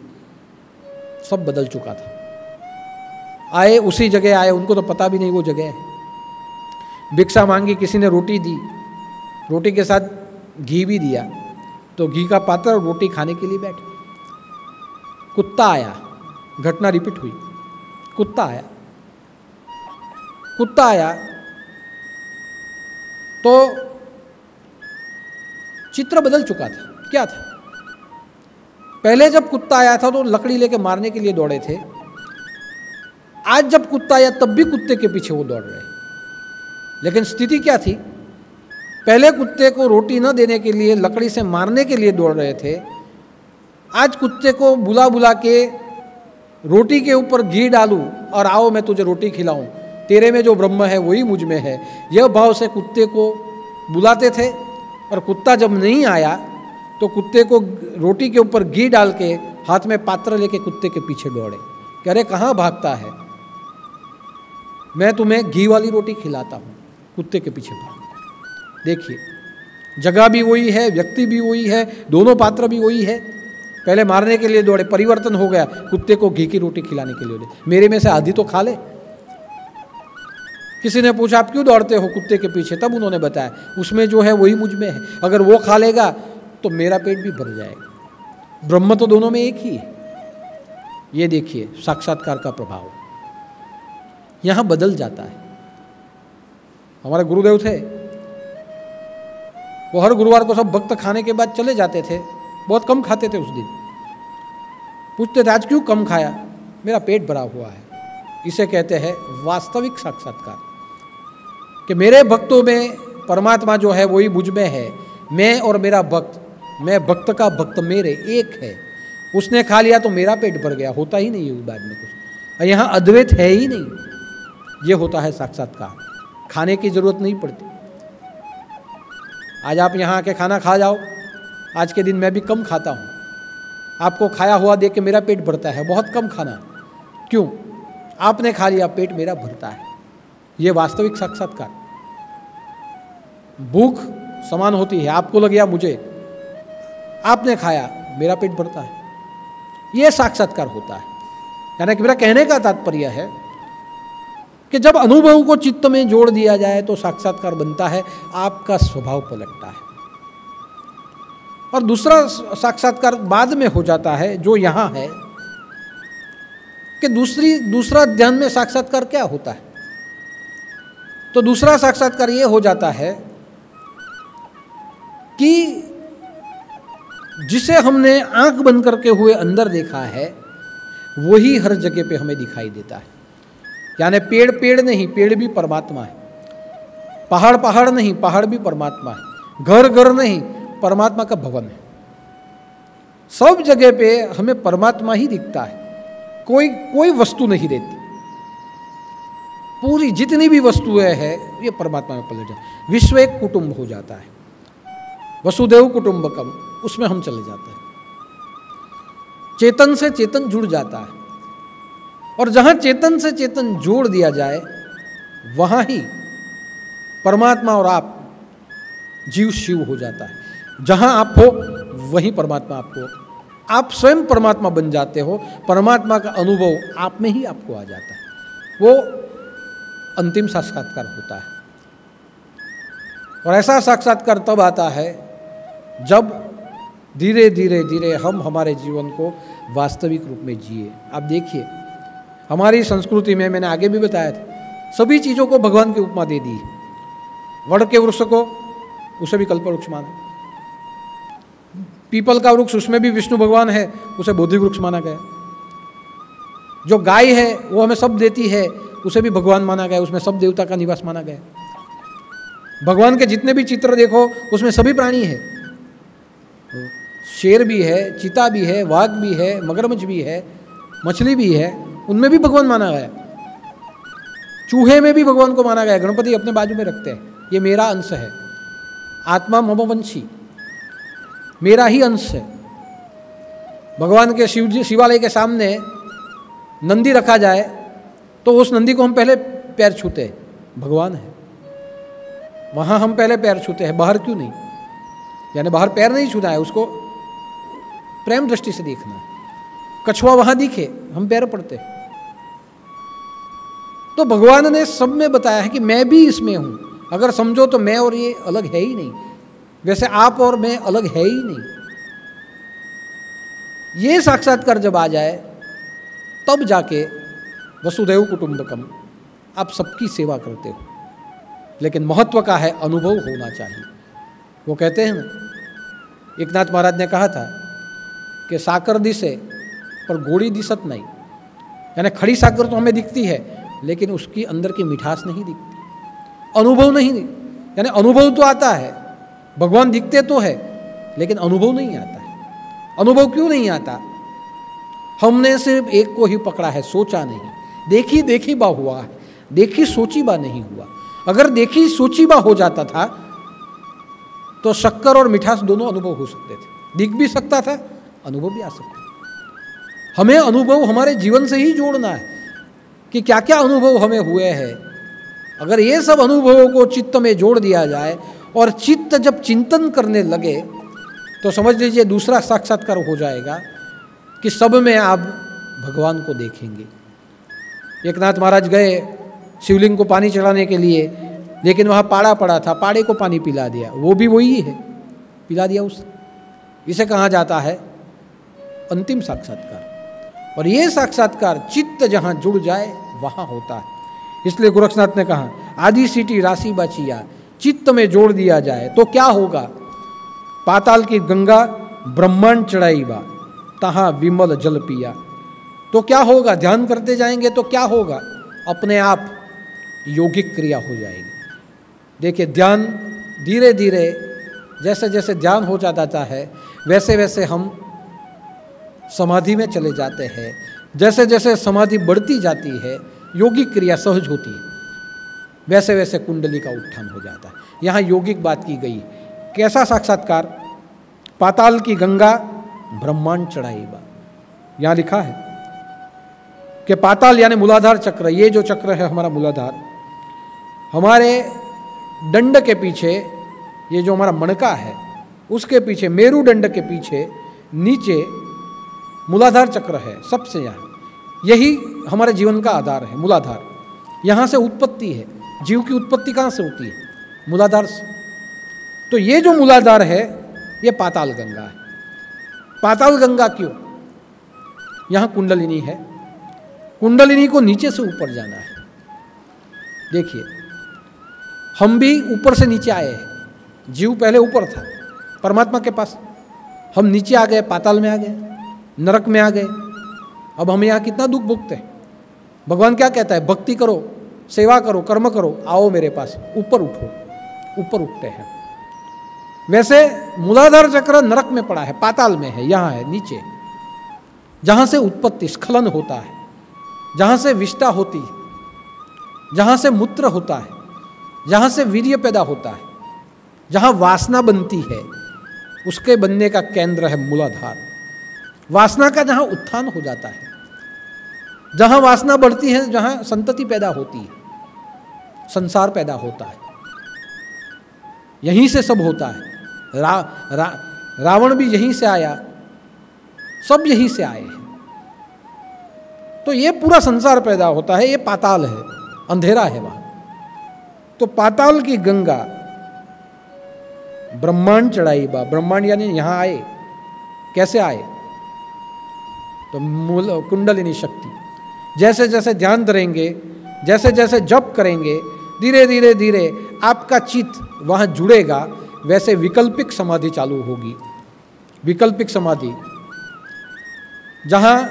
सब बदल चुका था। आए उसी जगह आए, उनको तो पता भी नहीं वो जगह है। भिक्षा मांगी, किसी ने रोटी दी, रोटी के साथ घी भी दिया, तो घी का पात्र और रोटी खाने के लिए बैठे। कुत्ता आया, घटना रिपीट हुई। कुत्ता आया तो चित्र बदल चुका था। क्या था? पहले जब कुत्ता आया था तो लकड़ी लेके मारने के लिए दौड़े थे। आज जब कुत्ता आया तब भी कुत्ते के पीछे वो दौड़ रहे। लेकिन स्थिति क्या थी? पहले कुत्ते को रोटी न देने के लिए लकड़ी से मारने के लिए दौड़ रहे थे, आज कुत्ते को बुला बुला के रोटी के ऊपर घी डालूं और आओ मैं तुझे रोटी खिलाऊं, तेरे में जो ब्रह्म है वही मुझ में है, यह भाव से कुत्ते को बुलाते थे। और कुत्ता जब नहीं आया तो कुत्ते को रोटी के ऊपर घी डाल के हाथ में पात्र लेके कुत्ते के पीछे दौड़े कि अरे कहाँ भागता है, मैं तुम्हें घी वाली रोटी खिलाता हूँ। कुत्ते के पीछे भाग। देखिए, जगह भी वही है, व्यक्ति भी वही है, दोनों पात्र भी वही है। पहले मारने के लिए दौड़े, परिवर्तन हो गया, कुत्ते को घी की रोटी खिलाने के लिए दौड़े। मेरे में से आधी तो खा ले। किसी ने पूछा आप क्यों दौड़ते हो कुत्ते के पीछे? तब उन्होंने बताया उसमें जो है वही मुझ में है, अगर वो खा लेगा तो मेरा पेट भी भर जाएगा। ब्रह्म तो दोनों में एक ही है। ये देखिए साक्षात्कार का प्रभाव यहाँ बदल जाता है। हमारे गुरुदेव थे, वो हर गुरुवार को सब भक्त खाने के बाद चले जाते थे, बहुत कम खाते थे उस दिन। पूछते थे आज क्यों कम खाया? मेरा पेट भरा हुआ है। इसे कहते हैं वास्तविक साक्षात्कार, कि मेरे भक्तों में परमात्मा जो है वही मुझ में है, मैं और मेरा भक्त, मैं भक्त का भक्त मेरे एक है। उसने खा लिया तो मेरा पेट भर गया, होता ही नहीं है बाद में कुछ। यहाँ अद्वैत है ही नहीं। ये होता है साक्षात्कार, खाने की जरूरत नहीं पड़ती। आज आप यहाँ आके खाना खा जाओ, आज के दिन मैं भी कम खाता हूँ, आपको खाया हुआ देख के मेरा पेट भरता है, बहुत कम खाना। क्यों? आपने खा लिया, पेट मेरा भरता है। ये वास्तविक साक्षात्कार। भूख समान होती है, आपको लग गया मुझे, आपने खाया, मेरा पेट भरता है। ये साक्षात्कार होता है। यानी कि मेरा कहने का तात्पर्य है कि जब अनुभव को चित्त में जोड़ दिया जाए तो साक्षात्कार बनता है, आपका स्वभाव पलटता है। और दूसरा साक्षात्कार बाद में हो जाता है, जो यहाँ है कि दूसरा ध्यान में साक्षात्कार क्या होता है? तो दूसरा साक्षात्कार ये हो जाता है कि जिसे हमने आंख बंद करके हुए अंदर देखा है वही हर जगह पे हमें दिखाई देता है। यानी पेड़ पेड़ नहीं, पेड़ भी परमात्मा है। पहाड़ पहाड़ नहीं, पहाड़ भी परमात्मा है। घर घर नहीं, परमात्मा का भवन है। सब जगह पे हमें परमात्मा ही दिखता है, कोई वस्तु नहीं रहती। पूरी जितनी भी वस्तुएं हैं ये परमात्मा में पलट जाए। विश्व एक कुटुंब हो जाता है, वसुदेव कुटुंबकम, उसमें हम चले जाते हैं। चेतन से चेतन जुड़ जाता है, और जहां चेतन से चेतन जोड़ दिया जाए वहां ही परमात्मा और आप जीव शिव हो जाता है। जहां आप हो वहीं परमात्मा आपको, आप स्वयं परमात्मा बन जाते हो। परमात्मा का अनुभव आप में ही आपको आ जाता है। वो अंतिम साक्षात्कार होता है। और ऐसा साक्षात्कार तब आता है जब धीरे धीरे धीरे हम हमारे जीवन को वास्तविक रूप में जिए। आप देखिए, हमारी संस्कृति में, मैंने आगे भी बताया था, सभी चीज़ों को भगवान की उपमा दे दी। वड़ के वृक्ष को, उसे भी कल्पवृक्ष माना। पीपल का वृक्ष, उसमें भी विष्णु भगवान है, उसे बोधि वृक्ष माना गया। जो गाय है वो हमें सब देती है, उसे भी भगवान माना गया, उसमें सब देवता का निवास माना गया। भगवान के जितने भी चित्र देखो उसमें सभी प्राणी है। शेर भी है, चीता भी है, वाघ भी है, मगरमच्छ भी है, मछली भी है, उनमें भी भगवान माना गया। चूहे में भी भगवान को माना गया। गणपति अपने बाजू में रखते हैं, ये मेरा अंश है, आत्मा ममवंशी, मेरा ही अंश है। भगवान के शिवालय के सामने नंदी रखा जाए तो उस नंदी को हम पहले पैर छूते हैं, भगवान है, वहाँ हम पहले पैर छूते हैं। बाहर क्यों नहीं? यानी बाहर पैर नहीं छूना है, उसको प्रेम दृष्टि से देखना है। कछुआ वहाँ दिखे, हम पैर पड़ते हैं। तो भगवान ने सब में बताया है कि मैं भी इसमें हूँ। अगर समझो तो मैं और ये अलग है ही नहीं, वैसे आप और मैं अलग है ही नहीं। ये साक्षात्कार जब आ जाए तब जाके वसुदेव कुटुंबकम, आप सबकी सेवा करते हो। लेकिन महत्व का है, अनुभव होना चाहिए। वो कहते हैं ना, एकनाथ महाराज ने कहा था कि साकर दिसे पर गोड़ी दिसत नहीं। यानी खड़ी साकर तो हमें दिखती है, लेकिन उसकी अंदर की मिठास नहीं दिखती, अनुभव नहीं। यानी अनुभव तो आता है, भगवान दिखते तो है, लेकिन अनुभव नहीं आता है। अनुभव क्यों नहीं आता? हमने सिर्फ एक को ही पकड़ा है, सोचा नहीं। देखी देखी बा हुआ है, देखी सोची बा नहीं हुआ। अगर देखी सोची बा हो जाता था तो शक्कर और मिठास दोनों अनुभव हो सकते थे, दिख भी सकता था, अनुभव भी आ सकता था। हमें अनुभव हमारे जीवन से ही जोड़ना है कि क्या क्या अनुभव हमें हुए हैं। अगर ये सब अनुभवों को चित्त में जोड़ दिया जाए और चित्त जब चिंतन करने लगे तो समझ लीजिए दूसरा साक्षात्कार हो जाएगा कि सब में आप भगवान को देखेंगे। एकनाथ महाराज गए शिवलिंग को पानी चढ़ाने के लिए, लेकिन वहाँ पाड़ा पड़ा था, पाड़े को पानी पिला दिया। वो भी वही है, पिला दिया उसे। इसे कहा जाता है अंतिम साक्षात्कार। और ये साक्षात्कार चित्त जहाँ जुड़ जाए वहाँ होता है। इसलिए गोरक्षनाथ ने कहा, आदि सीटी राशि बाचिया, चित्त में जोड़ दिया जाए तो क्या होगा? पाताल की गंगा ब्रह्मांड चढ़ाई बा, तहाँ विमल जल पिया। तो क्या होगा? ध्यान करते जाएंगे तो क्या होगा? अपने आप योगिक क्रिया हो जाएगी। देखिए, ध्यान धीरे धीरे जैसे जैसे ध्यान हो जाता है वैसे वैसे हम समाधि में चले जाते हैं। जैसे जैसे समाधि बढ़ती जाती है, योगिक क्रिया सहज होती है, वैसे वैसे कुंडली का उत्थान हो जाता है। यहाँ योगिक बात की गई। कैसा साक्षात्कार? पाताल की गंगा ब्रह्मांड चढ़ाई बा। यहाँ लिखा है कि पाताल यानी मूलाधार चक्र, ये जो चक्र है हमारा मूलाधार, हमारे दंड के पीछे, ये जो हमारा मणका है उसके पीछे, मेरुदंड के पीछे नीचे मूलाधार चक्र है सबसे। यहाँ यही हमारे जीवन का आधार है, मूलाधार। यहाँ से उत्पत्ति है, जीव की उत्पत्ति कहाँ से होती है? मूलाधार से। तो ये जो मूलाधार है ये पाताल गंगा है। पाताल गंगा क्यों? यहाँ कुंडलिनी है, कुंडलिनी को नीचे से ऊपर जाना है। देखिए, हम भी ऊपर से नीचे आए हैं। जीव पहले ऊपर था परमात्मा के पास, हम नीचे आ गए, पाताल में आ गए, नरक में आ गए। अब हम यहाँ कितना दुख भुगते हैं। भगवान क्या कहता है? भक्ति करो, सेवा करो, कर्म करो, आओ मेरे पास, ऊपर उठो। ऊपर उठते हैं। वैसे मूलाधार चक्र नरक में पड़ा है, पाताल में है, यहाँ है नीचे, जहाँ से उत्पत्ति स्खलन होता है, जहाँ से विष्ठा होती है, जहाँ से मूत्र होता है, जहाँ से वीर्य पैदा होता है, जहाँ वासना बनती है, उसके बनने का केंद्र है मूलाधार। वासना का जहाँ उत्थान हो जाता है, जहाँ वासना बढ़ती है, जहाँ संतति पैदा होती है, संसार पैदा होता है, यहीं से सब होता है। रावण भी यहीं से आया, सब यहीं से आए हैं। तो ये पूरा संसार पैदा होता है, ये पाताल है, अंधेरा है वहाँ। तो पाताल की गंगा ब्रह्मांड चढ़ाई बा, ब्रह्मांड यानी यहाँ आए। कैसे आए? तो मूल कुंडलिनी शक्ति, जैसे जैसे ध्यान धरेंगे, जैसे जैसे जप करेंगे, धीरे धीरे धीरे आपका चित्त वहाँ जुड़ेगा, वैसे विकल्पिक समाधि चालू होगी। विकल्पिक समाधि जहाँ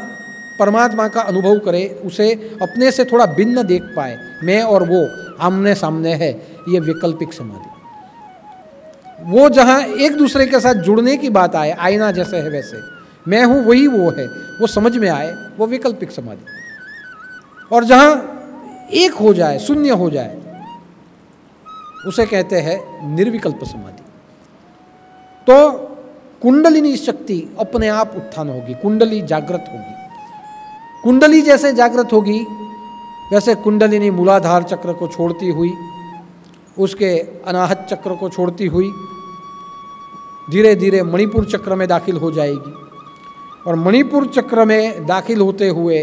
परमात्मा का अनुभव करे, उसे अपने से थोड़ा भिन्न देख पाए, मैं और वो आमने सामने है, ये विकल्पिक समाधि। वो जहाँ एक दूसरे के साथ जुड़ने की बात आए, आईना जैसे है वैसे, मैं हूँ वही वो है, वो समझ में आए, वो विकल्पिक समाधि। और जहाँ एक हो जाए, शून्य हो जाए, उसे कहते हैं निर्विकल्प समाधि। तो कुंडलिनी शक्ति अपने आप उत्थान होगी, कुंडली जागृत होगी। कुंडली जैसे जागृत होगी, वैसे कुंडलिनी मूलाधार चक्र को छोड़ती हुई, उसके अनाहत चक्र को छोड़ती हुई धीरे धीरे मणिपुर चक्र में दाखिल हो जाएगी। और मणिपुर चक्र में दाखिल होते हुए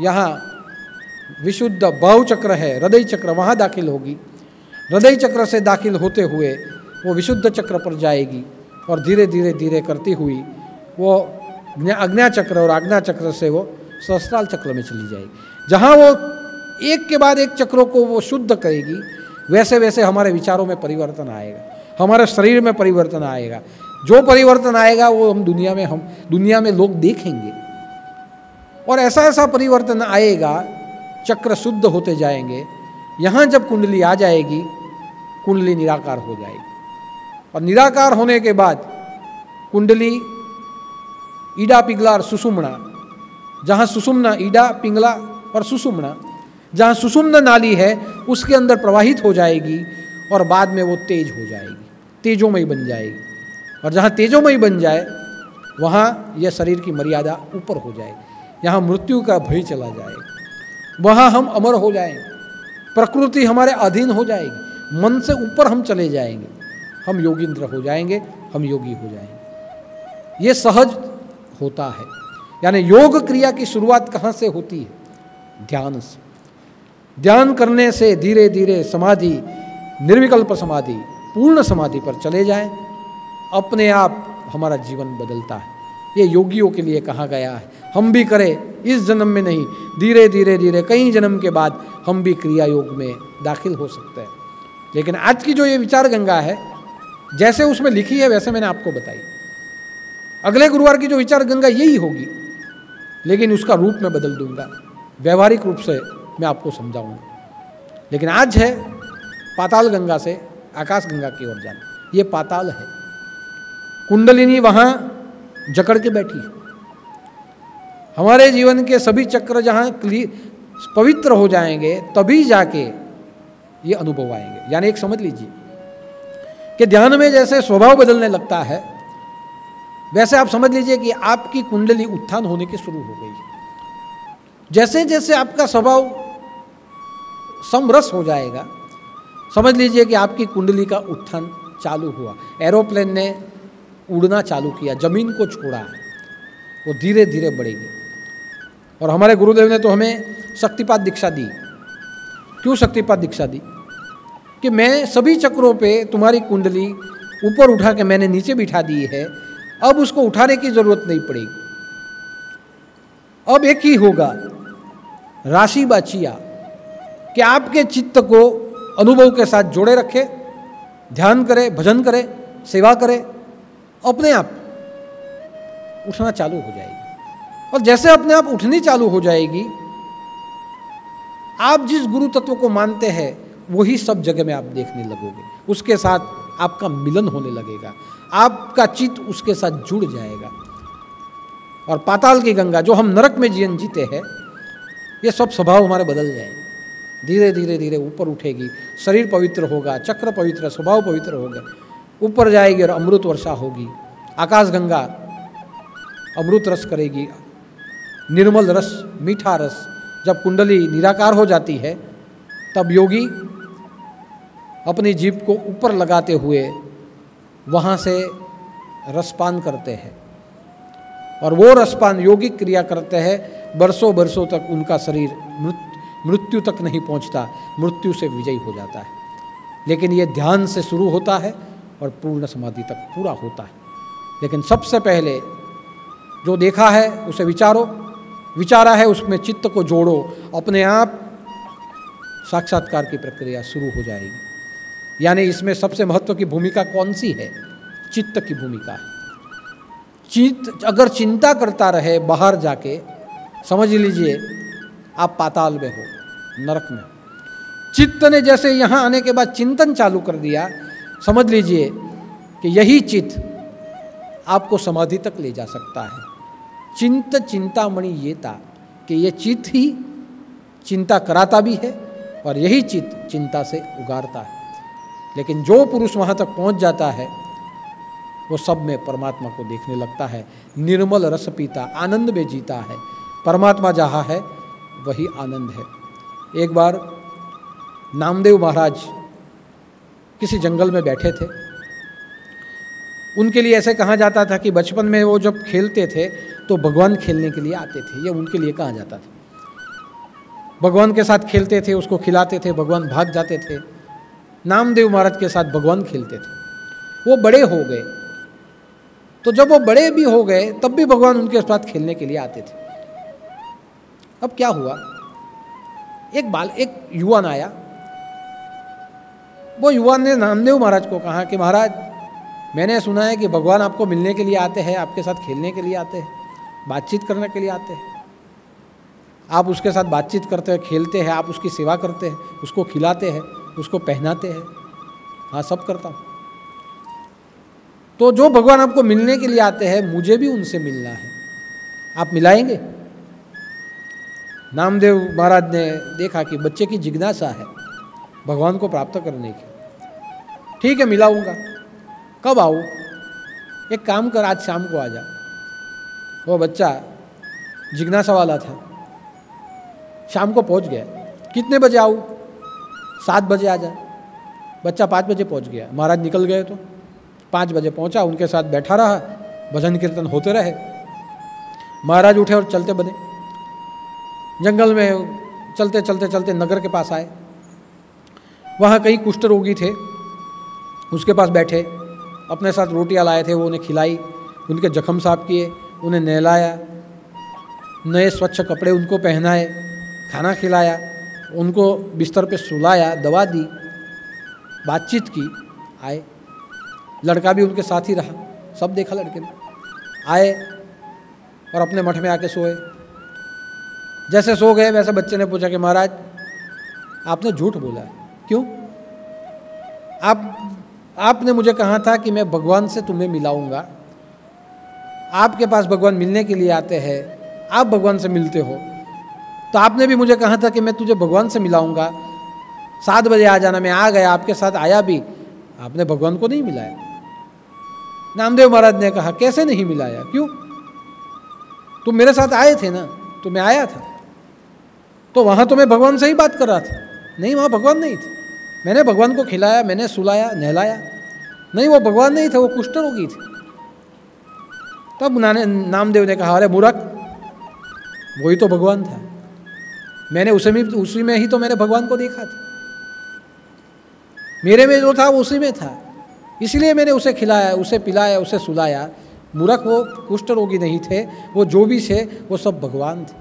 यहाँ विशुद्ध बाहु चक्र है, हृदय चक्र, वहाँ दाखिल होगी। हृदय चक्र से दाखिल होते हुए वो विशुद्ध चक्र पर जाएगी और धीरे धीरे धीरे करती हुई वो आज्ञा चक्र और आज्ञा चक्र से वो सहस्त्राल चक्र में चली जाएगी। जहाँ वो एक के बाद एक चक्रों को वो शुद्ध करेगी, वैसे वैसे हमारे विचारों में परिवर्तन आएगा, हमारे शरीर में परिवर्तन आएगा। जो परिवर्तन आएगा वो हम दुनिया में लोग देखेंगे। और ऐसा ऐसा परिवर्तन आएगा, चक्र शुद्ध होते जाएंगे। यहाँ जब कुंडली आ जाएगी, कुंडली निराकार हो जाएगी। और निराकार होने के बाद कुंडली ईडा पिंगला और सुषुम्ना, जहाँ सुषुम्ना, ईडा पिंगला और सुषुम्ना, जहाँ सुषुम्ना नाली है उसके अंदर प्रवाहित हो जाएगी और बाद में वो तेज हो जाएगी, तेजोमयी बन जाएगी। और जहाँ तेजोमयी बन जाए वहाँ यह शरीर की मर्यादा ऊपर हो जाएगी, यहाँ मृत्यु का भय चला जाएगा, वहाँ हम अमर हो जाएंगे, प्रकृति हमारे अधीन हो जाएगी, मन से ऊपर हम चले जाएंगे, हम योगींद्र हो जाएंगे, हम योगी हो जाएंगे। ये सहज होता है। यानी योग क्रिया की शुरुआत कहाँ से होती है? ध्यान से। ध्यान करने से धीरे धीरे समाधि, निर्विकल्प समाधि, पूर्ण समाधि पर चले जाएं, अपने आप हमारा जीवन बदलता है। ये योगियों के लिए कहा गया है। हम भी करें, इस जन्म में नहीं, धीरे धीरे धीरे कई जन्म के बाद हम भी क्रिया योग में दाखिल हो सकते हैं। लेकिन आज की जो ये विचार गंगा है, जैसे उसमें लिखी है वैसे मैंने आपको बताई। अगले गुरुवार की जो विचार गंगा यही होगी, लेकिन उसका रूप मैं बदल दूंगा, व्यवहारिक रूप से मैं आपको समझाऊंगा। लेकिन आज है पाताल गंगा से आकाश गंगा की ओर जाना। ये पाताल है। कुंडलिनी वहाँ जकड़ के बैठी है। हमारे जीवन के सभी चक्र जहाँ पवित्र हो जाएंगे, तभी जाके ये अनुभव आएंगे। यानी एक समझ लीजिए कि ध्यान में जैसे स्वभाव बदलने लगता है, वैसे आप समझ लीजिए कि आपकी कुंडली उत्थान होने की शुरू हो गई है। जैसे जैसे आपका स्वभाव समरस हो जाएगा, समझ लीजिए कि आपकी कुंडली का उत्थान चालू हुआ। एरोप्लेन ने उड़ना चालू किया, जमीन को छोड़ा है, वो धीरे धीरे बढ़ेगी। और हमारे गुरुदेव ने तो हमें शक्तिपात दीक्षा दी। क्यों शक्तिपात दीक्षा दी? कि मैं सभी चक्रों पे तुम्हारी कुंडली ऊपर उठा के मैंने नीचे बिठा दी है, अब उसको उठाने की जरूरत नहीं पड़ेगी। अब एक ही होगा, राशि बाचिया, कि आपके चित्त को अनुभव के साथ जोड़े रखे, ध्यान करे, भजन करे, सेवा करे, अपने आप उठना चालू हो जाएगी। और जैसे अपने आप उठनी चालू हो जाएगी, आप जिस गुरु तत्व को मानते हैं वही सब जगह में आप देखने लगोगे, उसके साथ आपका मिलन होने लगेगा, आपका चित्त उसके साथ जुड़ जाएगा। और पाताल की गंगा, जो हम नरक में जीवन जीते हैं, ये सब स्वभाव हमारे बदल जाएंगे, धीरे धीरे धीरे ऊपर उठेगी, शरीर पवित्र होगा, चक्र पवित्र, स्वभाव पवित्र होगा, ऊपर जाएगी और अमृत वर्षा होगी। आकाश गंगा अमृत रस करेगी, निर्मल रस, मीठा रस। जब कुंडली निराकार हो जाती है तब योगी अपनी जीभ को ऊपर लगाते हुए वहाँ से रसपान करते हैं, और वो रसपान योगिक क्रिया करते हैं, बरसों बरसों तक उनका शरीर मृत्यु तक नहीं पहुँचता, मृत्यु से विजयी हो जाता है। लेकिन ये ध्यान से शुरू होता है और पूर्ण समाधि तक पूरा होता है। लेकिन सबसे पहले जो देखा है उसे विचारो, विचारा है उसमें चित्त को जोड़ो, अपने आप साक्षात्कार की प्रक्रिया शुरू हो जाएगी। यानी इसमें सबसे महत्व की भूमिका कौन सी है? चित्त की भूमिका है। चित्त अगर चिंता करता रहे बाहर जाके, समझ लीजिए आप पाताल में हो, नरक में। चित्त ने जैसे यहाँ आने के बाद चिंतन चालू कर दिया, समझ लीजिए कि यही चित्त आपको समाधि तक ले जा सकता है। चिंतामणि ये था कि ये चित्त ही चिंता कराता भी है और यही चित्त चिंता से उगारता है। लेकिन जो पुरुष वहाँ तक पहुँच जाता है वो सब में परमात्मा को देखने लगता है, निर्मल रस पीता, आनंद में जीता है। परमात्मा जहाँ है वही आनंद है। एक बार नामदेव महाराज किसी जंगल में बैठे थे। उनके लिए ऐसे कहा जाता था कि बचपन में वो जब खेलते थे तो भगवान खेलने के लिए आते थे, ये उनके लिए कहा जाता था। भगवान के साथ खेलते थे, उसको खिलाते थे, भगवान भाग जाते थे। नामदेव महाराज के साथ भगवान खेलते थे। वो बड़े हो गए, तो जब वो बड़े भी हो गए तब भी भगवान उनके साथ खेलने के लिए आते थे। अब क्या हुआ, एक युवान आया। वो युवान ने नामदेव महाराज को कहा कि महाराज, मैंने सुना है कि भगवान आपको मिलने के लिए आते हैं, आपके साथ खेलने के लिए आते हैं, बातचीत करने के लिए आते हैं। आप उसके साथ बातचीत करते हैं, खेलते हैं, आप उसकी सेवा करते हैं, उसको खिलाते हैं, उसको पहनाते हैं। हाँ, सब करता हूँ। तो जो भगवान आपको मिलने के लिए आते हैं, मुझे भी उनसे मिलना है, आप मिलाएंगे? नामदेव महाराज ने देखा कि बच्चे की जिज्ञासा है भगवान को प्राप्त करने की। ठीक है, मिलाऊंगा। कब आऊँ? एक काम कर, आज शाम को आ जा। वो बच्चा जिज्ञासा वाला था, शाम को पहुंच गया। कितने बजे आऊँ? 7 बजे आ जा। बच्चा 5 बजे पहुंच गया। महाराज निकल गए तो 5 बजे पहुंचा, उनके साथ बैठा रहा, भजन कीर्तन होते रहे। महाराज उठे और चलते बने। जंगल में चलते चलते चलते नगर के पास आए। वहाँ कई कुष्ठ रोगी थे, उसके पास बैठे, अपने साथ रोटियां लाए थे, वो उन्हें खिलाई, उनके जख्म साफ किए, उन्हें नहलाया, नए स्वच्छ कपड़े उनको पहनाए, खाना खिलाया, उनको बिस्तर पे सुलाया, दवा दी, बातचीत की। आए, लड़का भी उनके साथ ही रहा, सब देखा लड़के ने। आए और अपने मठ में आके सोए। जैसे सो गए वैसे बच्चे ने पूछा कि महाराज, आपने झूठ बोला है। क्यों? आपने मुझे कहा था कि मैं भगवान से तुम्हें मिलाऊंगा, आपके पास भगवान मिलने के लिए आते हैं, आप भगवान से मिलते हो, तो आपने भी मुझे कहा था कि मैं तुझे भगवान से मिलाऊंगा, 7 बजे आ जाना। मैं आ गया, आपके साथ आया भी, आपने भगवान को नहीं मिलाया। नामदेव महाराज ने कहा, कैसे नहीं मिलाया? क्यों? तुम मेरे साथ आए थे ना, तो मैं आया था, तो वहाँ तो मैं भगवान से ही बात कर रहा था। नहीं, वहाँ भगवान नहीं थे। मैंने भगवान को खिलाया, मैंने सुलाया, नहलाया। नहीं, वो भगवान नहीं थे, वो कुष्ठ रोगी थे। तब नामदेव ने कहा, अरे मूर्ख, वही तो भगवान था। मैंने उसी में ही तो मैंने भगवान को देखा था। मेरे में जो था वो उसी में था, इसलिए मैंने उसे खिलाया, उसे पिलाया, उसे सुलाया। मूर्ख, वो कुष्ठ रोगी नहीं थे, वो जो भी थे वो सब भगवान थे,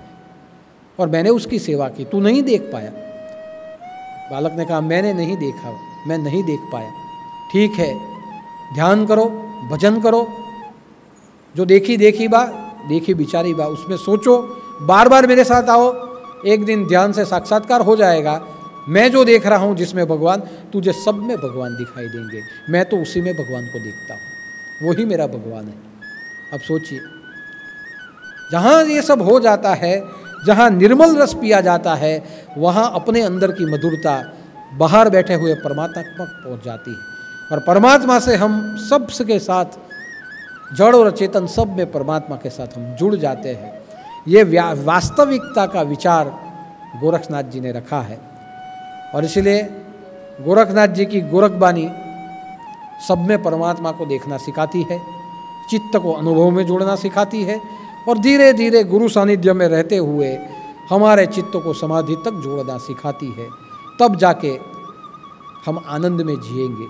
और मैंने उसकी सेवा की, तू नहीं देख पाया। बालक ने कहा, मैंने नहीं देखा, मैं नहीं देख पाया। ठीक है, ध्यान करो, भजन करो, जो देखी बा, देखी बिचारी बा, उसमें सोचो, बार बार मेरे साथ आओ, एक दिन ध्यान से साक्षात्कार हो जाएगा। मैं जो देख रहा हूँ जिसमें भगवान, तुझे सब में भगवान दिखाई देंगे, मैं तो उसी में भगवान को देखता हूँ, वही मेरा भगवान है। अब सोचिए, जहाँ ये सब हो जाता है, जहाँ निर्मल रस पिया जाता है, वहाँ अपने अंदर की मधुरता बाहर बैठे हुए परमात्मा तक पहुँच जाती है। और परमात्मा से हम सब के साथ, जड़ और चेतन सब में परमात्मा के साथ हम जुड़ जाते हैं। ये वास्तविकता का विचार गोरखनाथ जी ने रखा है। और इसलिए गोरखनाथ जी की गोरखबानी सब में परमात्मा को देखना सिखाती है, चित्त को अनुभव में जोड़ना सिखाती है, और धीरे धीरे गुरु सानिध्य में रहते हुए हमारे चित्त को समाधि तक जोड़ना सिखाती है। तब जाके हम आनंद में जिएंगे।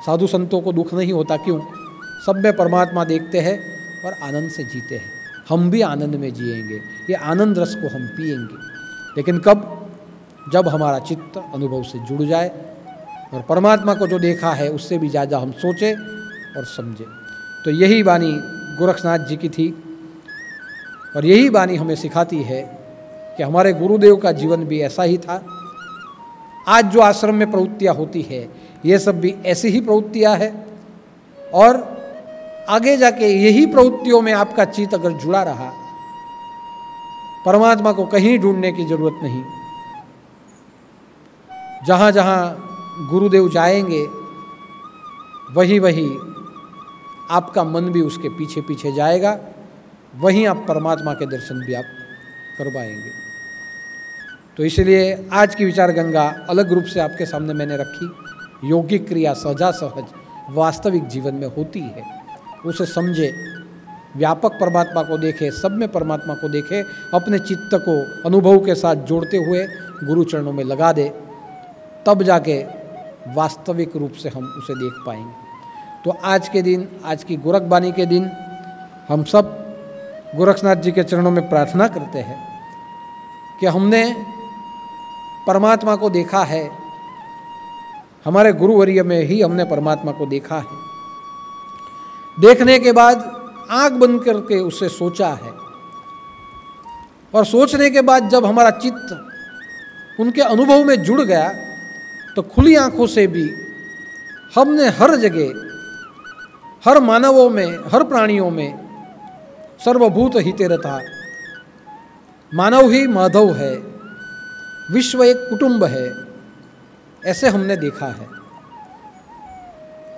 साधु संतों को दुख नहीं होता, क्यों? सब में परमात्मा देखते हैं और आनंद से जीते हैं। हम भी आनंद में जिएंगे, ये आनंद रस को हम पिएंगे। लेकिन कब? जब हमारा चित्त अनुभव से जुड़ जाए और परमात्मा को जो देखा है उससे भी ज़्यादा हम सोचें और समझें। तो यही वाणी गोरखनाथ जी की थी, और यही वाणी हमें सिखाती है कि हमारे गुरुदेव का जीवन भी ऐसा ही था। आज जो आश्रम में प्रवृत्तियाँ होती है, ये सब भी ऐसी ही प्रवृत्तियाँ है, और आगे जाके यही प्रवृत्तियों में आपका चित्त अगर जुड़ा रहा, परमात्मा को कहीं ढूंढने की जरूरत नहीं। जहाँ जहाँ गुरुदेव जाएंगे, वही वही आपका मन भी उसके पीछे पीछे जाएगा, वहीं आप परमात्मा के दर्शन भी आप कर पाएंगे। तो इसलिए आज की विचार गंगा अलग रूप से आपके सामने मैंने रखी। यौगिक क्रिया सहजा सहज वास्तविक जीवन में होती है, उसे समझे, व्यापक परमात्मा को देखे, सब में परमात्मा को देखे, अपने चित्त को अनुभव के साथ जोड़ते हुए गुरु चरणों में लगा दे, तब जाके वास्तविक रूप से हम उसे देख पाएंगे। तो आज के दिन, आज की गोरखबानी के दिन, हम सब गोरखनाथ जी के चरणों में प्रार्थना करते हैं कि हमने परमात्मा को देखा है, हमारे गुरुवर्य में ही हमने परमात्मा को देखा है। देखने के बाद आंख बंद करके उससे सोचा है, और सोचने के बाद जब हमारा चित्त उनके अनुभव में जुड़ गया, तो खुली आंखों से भी हमने हर जगह, हर मानवों में, हर प्राणियों में सर्वभूत हिते रथा, मानव ही माधव है, विश्व एक कुटुंब है, ऐसे हमने देखा है।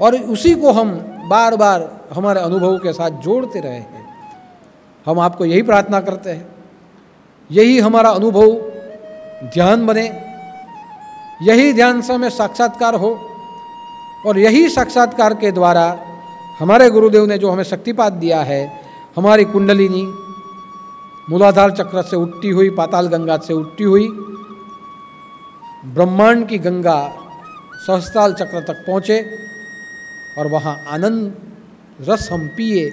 और उसी को हम बार बार हमारे अनुभव के साथ जोड़ते रहे हैं। हम आपको यही प्रार्थना करते हैं, यही हमारा अनुभव ध्यान बने, यही ध्यान से हमें साक्षात्कार हो, और यही साक्षात्कार के द्वारा हमारे गुरुदेव ने जो हमें शक्तिपात दिया है, हमारी कुंडलिनी मूलाधार चक्र से उठती हुई, पाताल गंगा से उठती हुई, ब्रह्मांड की गंगा सहस्त्राल चक्र तक पहुँचे, और वहाँ आनंद रस हम पिए,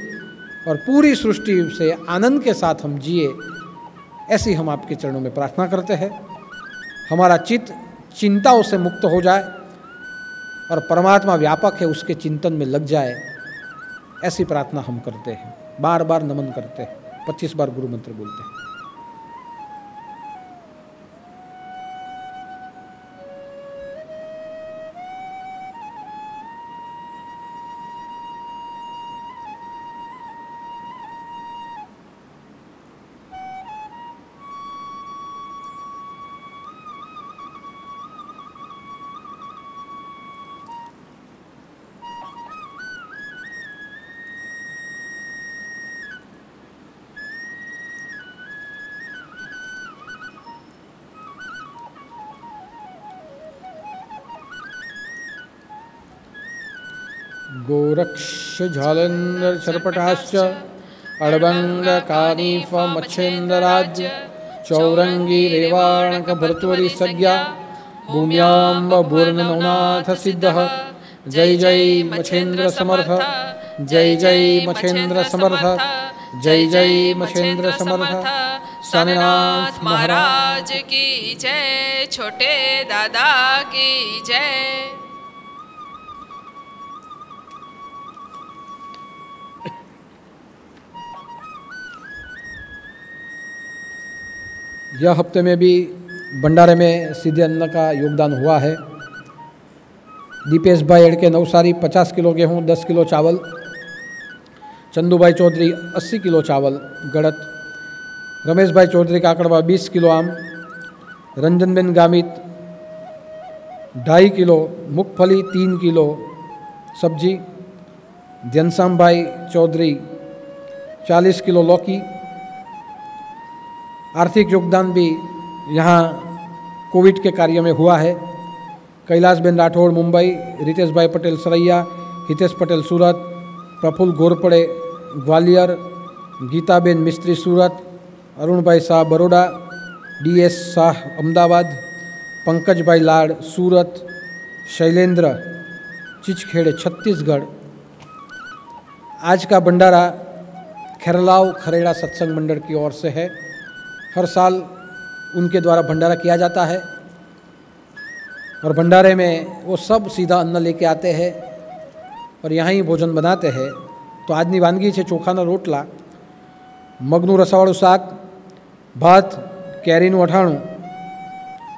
और पूरी सृष्टि से आनंद के साथ हम जिए। ऐसी हम आपके चरणों में प्रार्थना करते हैं। हमारा चित्त चिंताओं से मुक्त हो जाए, और परमात्मा व्यापक है उसके चिंतन में लग जाए, ऐसी प्रार्थना हम करते हैं। बार बार नमन करते हैं, 25 बार गुरु मंत्र बोलते हैं। गोरक्ष झालंधर सरपटाश्च अड़बंग मच्छेन्द्राज्य चौरंगी रेवाणक भर्तुवरी सज्ञा भूम्यांब पूर्णनाथ सिद्ध। जय जय मच्छेन्द्र समर्थ, जय जय मच्छेन्द्र समर्थ, जय जय मच्छेन्द्र समर्थ। स्वामीनाथ महाराज की जय, छोटे दादा की जय। यह हफ्ते में भी भंडारे में सीधे अन्न का योगदान हुआ है। दीपेश भाई एड़के नवसारी 50 किलो गेहूँ 10 किलो चावल। चंदू भाई चौधरी 80 किलो चावल गड़त। रमेश भाई चौधरी काकड़वा 20 किलो आम। रंजनबेन गामित 2.5 किलो मूंगफली 3 किलो सब्जी। घनश्याम भाई चौधरी 40 किलो लौकी। आर्थिक योगदान भी यहाँ कोविड के कार्य में हुआ है। कैलाशबेन राठौड़ मुंबई, रितेश भाई पटेल सरैया, हितेश पटेल सूरत, प्रफुल्ल घोरपड़े ग्वालियर, गीताबेन मिस्त्री सूरत, अरुण भाई शाह बरोड़ा, DS शाह अमदावाद, पंकज भाई लाड़ सूरत, शैलेंद्र चिचखेड़े छत्तीसगढ़। आज का भंडारा खैरलाव खरेड़ा सत्संग मंडल की ओर से है। हर साल उनके द्वारा भंडारा किया जाता है और भंडारे में वो सब सीधा अन्न लेके आते हैं और यहाँ ही भोजन बनाते हैं। तो આજની વાનગી છે ચોખાના રોટલા, મગનું રસાવાળું શાક, ભાત, કેરીનું અઠાણું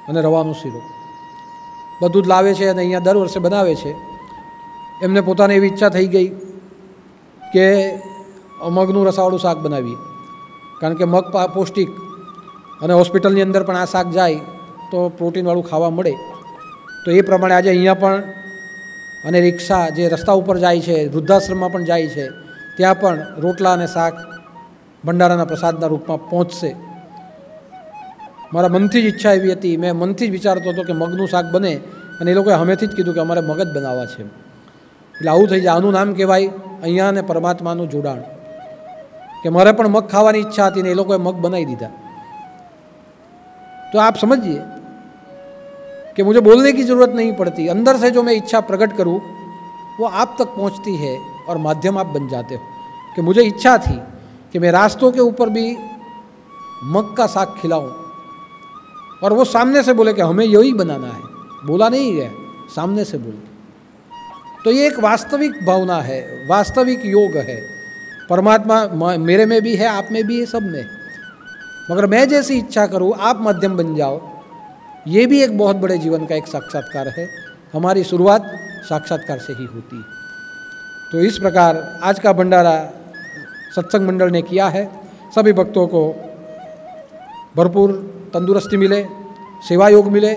અને રવાનો શીરો બધું જ લાવે છે અને અહીંયા દર વર્ષે બનાવે છે। એમને પોતાને એવી ઈચ્છા થઈ ગઈ કે મગનું રસાવાળું શાક બનાવીએ, કારણ કે મગ પૌષ્ટિક અને હોસ્પિટલની અંદર પણ આ શાક જાય તો પ્રોટીનવાળું ખાવા મળે। તો એ પ્રમાણે આજે અહીંયા પણ અને રિક્ષા જે રસ્તા ઉપર જાય છે, વૃદ્ધાશ્રમમાં પણ જાય છે, ત્યાં પણ રોટલા અને શાક ભંડારાના પ્રસાદના રૂપમાં પહોંચશે। મારા મનથી જ ઈચ્છા એવી હતી, મેં મનથી જ વિચારતો હતો કે મગનું શાક બને અને એ લોકોએ હમેથી જ કીધું કે અમારે મગ જ બનાવવા છે। એટલે આવું થઈ જાય। આનું નામ કહેવાય અહીંયા અને પરમાત્માનું જોડાણ, કે મારે પણ મગ ખાવાની ઈચ્છા હતી ને એ લોકોએ મગ બનાવી દીધા। तो आप समझिए कि मुझे बोलने की ज़रूरत नहीं पड़ती, अंदर से जो मैं इच्छा प्रकट करूँ वो आप तक पहुँचती है और माध्यम आप बन जाते हो। कि मुझे इच्छा थी कि मैं रास्तों के ऊपर भी मग का साग खिलाऊं और वो सामने से बोले कि हमें यही बनाना है, बोला नहीं गया, सामने से बोले। तो ये एक वास्तविक भावना है, वास्तविक योग है। परमात्मा मेरे में भी है, आप में भी है, सब में। मगर मैं जैसी इच्छा करूँ, आप माध्यम बन जाओ, ये भी एक बहुत बड़े जीवन का एक साक्षात्कार है। हमारी शुरुआत साक्षात्कार से ही होती है। तो इस प्रकार आज का भंडारा सत्संग मंडल ने किया है। सभी भक्तों को भरपूर तंदुरुस्ती मिले, सेवा योग मिले,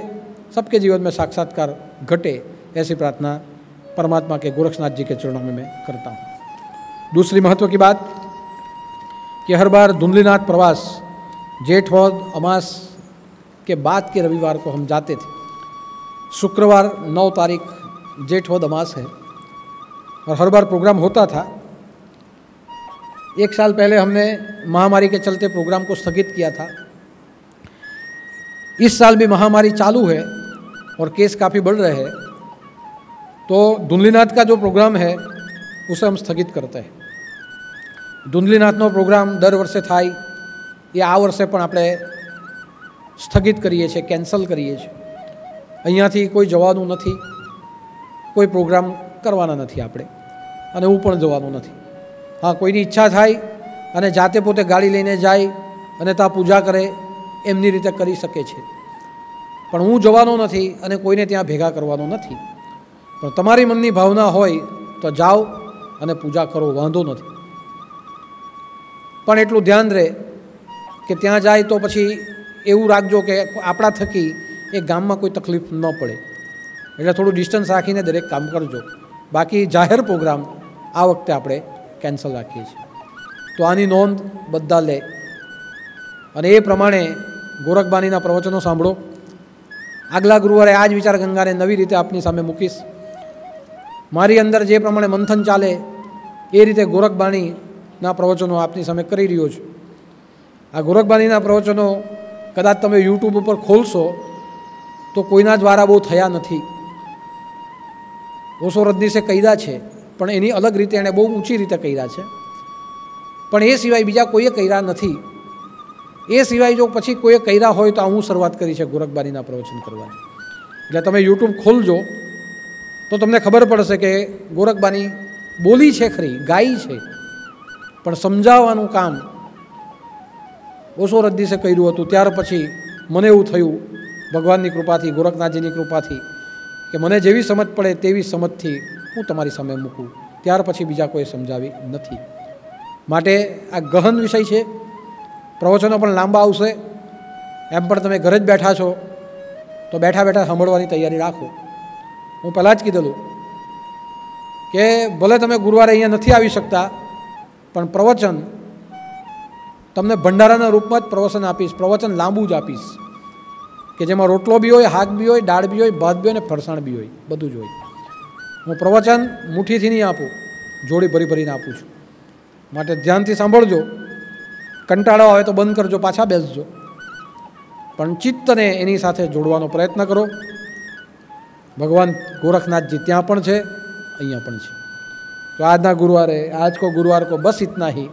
सबके जीवन में साक्षात्कार घटे, ऐसी प्रार्थना परमात्मा के गोरक्षनाथ जी के चरणों में मैं करता हूँ। दूसरी महत्व की बात कि हर बार धुंधलीनाथ प्रवास जेठ वध अमास के बाद के रविवार को हम जाते थे। शुक्रवार 9 तारीख जेठ वध अमास है और हर बार प्रोग्राम होता था। एक साल पहले हमने महामारी के चलते प्रोग्राम को स्थगित किया था। इस साल भी महामारी चालू है और केस काफ़ी बढ़ रहे हैं, तो धुंधलीनाथ का जो प्रोग्राम है उसे हम स्थगित करते हैं। धुंधलीनाथનો प्रोग्राम દર વર્ષે થાય, એ આ વર્ષે પણ આપણે સ્થગિત કરીએ છીએ, કેન્સલ કરીએ છીએ। અહીંયાથી કોઈ જવાનું નથી, કોઈ પ્રોગ્રામ કરવાના નથી આપણે, અને હું પણ જવાનું નથી। હા, કોઈની ઈચ્છા થાય અને જાતે પોતે ગાડી લઈને જાય અને ત્યાં પૂજા કરે, એમની રીતે કરી શકે છે, પણ હું જવાનો નથી અને કોઈને ત્યાં ભેગા કરવાનો નથી। પણ તમારી મનની ભાવના હોય તો જાઓ અને પૂજા કરો, વાંધો નથી। પણ એટલું ધ્યાન રહે કે ત્યાં જાય તો પછી એવું રાખજો કે આપણા થકી એ ગામમાં કોઈ તકલીફ ન પડે, એટલે થોડું ડિસ્ટન્સ રાખીને દરેક કામ કરજો। બાકી જાહેર પ્રોગ્રામ આ વખતે આપણે કેન્સલ રાખીએ છીએ। તો આની નોંધ બધા લે અને એ પ્રમાણે ગોરખબાનીના પ્રવચનો સાંભળો। આગલા ગુરુવારે આ જ વિચાર ગંગાને નવી રીતે આપની સામે મૂકીશ। મારી અંદર જે પ્રમાણે મંથન ચાલે એ રીતે ગોરખબાણીના પ્રવચનો આપની સામે કરી રહ્યો છું। આ ગોરખબાણીના પ્રવચનો કદાચ તમે યુટ્યુબ ઉપર ખોલશો તો કોઈના દ્વારા બહુ થયા નથી। ઓશો રજનીશે કર્યા છે, પણ એની અલગ રીતે એણે બહુ ઊંચી રીતે કર્યા છે, પણ એ સિવાય બીજા કોઈએ કર્યા નથી। એ સિવાય જો પછી કોઈએ કર્યા હોય તો હું શરૂઆત કરી છે ગોરખબાણીના પ્રવચન કરવાની। એટલે તમે યુટ્યુબ ખોલજો તો તમને ખબર પડશે કે ગોરખબાણી બોલી છે ખરી, ગાઈ છે, પણ સમજાવવાનું કામ ઓશો રજનીશે કર્યું હતું। ત્યાર પછી મને એવું થયું ભગવાનની કૃપાથી, ગોરખનાથજીની કૃપાથી કે મને જેવી સમજ પડે તેવી સમજથી હું તમારી સામે મૂકું, ત્યાર પછી બીજા કોઈ સમજાવી નથી. માટે આ ગહન વિષય છે. પ્રવચનો પણ લાંબા આવશે. એમ પણ તમે ઘરે જ બેઠા છો તો બેઠા બેઠા સાંભળવાની તૈયારી રાખો. હું પહેલાં જ કીધેલું કે ભલે તમે ગુરુવારે અહીંયા નથી આવી શકતા, પણ પ્રવચન તમને ભંડારાના રૂપમાં જ પ્રવચન આપીશ. પ્રવચન લાંબુ જ આપીશ કે જેમાં રોટલો બી હોય, શાક બી હોય, દાળ બી હોય, ભાત બી હોય અને ફરસાણ બી હોય, બધું જ હોય. હું પ્રવચન મુઠ્ઠીથી નહીં આપું, જોડી ભરી ભરીને આપું છું. માટે ધ્યાનથી સાંભળજો. કંટાળો આવે તો બંધ કરજો, પાછા બેસજો, પણ ચિત્તને એની સાથે જોડવાનો પ્રયત્ન કરો. ભગવાન ગોરખનાથજી ત્યાં પણ છે, અહીંયા પણ છે. तो आज ना गुरुवार है, आज को गुरुवार को बस इतना ही.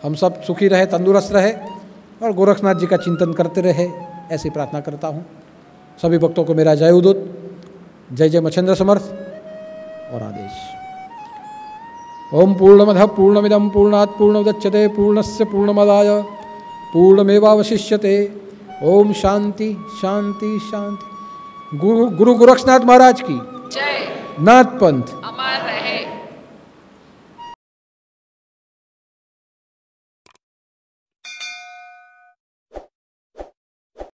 हम सब सुखी रहे, तंदुरुस्त रहे और गोरखनाथ जी का चिंतन करते रहे, ऐसी प्रार्थना करता हूँ. सभी भक्तों को मेरा जय उदूत. जय जय मच्छेंद्र समर्थ और आदेश. ओम पूर्णमदः पूर्णमिदं पूर्णात् पूर्णमुदच्यते पूर्णस्य पूर्णमादाय पूर्णमेवावशिष्यते. ओम शांति शांति शांति. गुरु गोरक्षनाथ महाराज की जय. नाथ पंथ.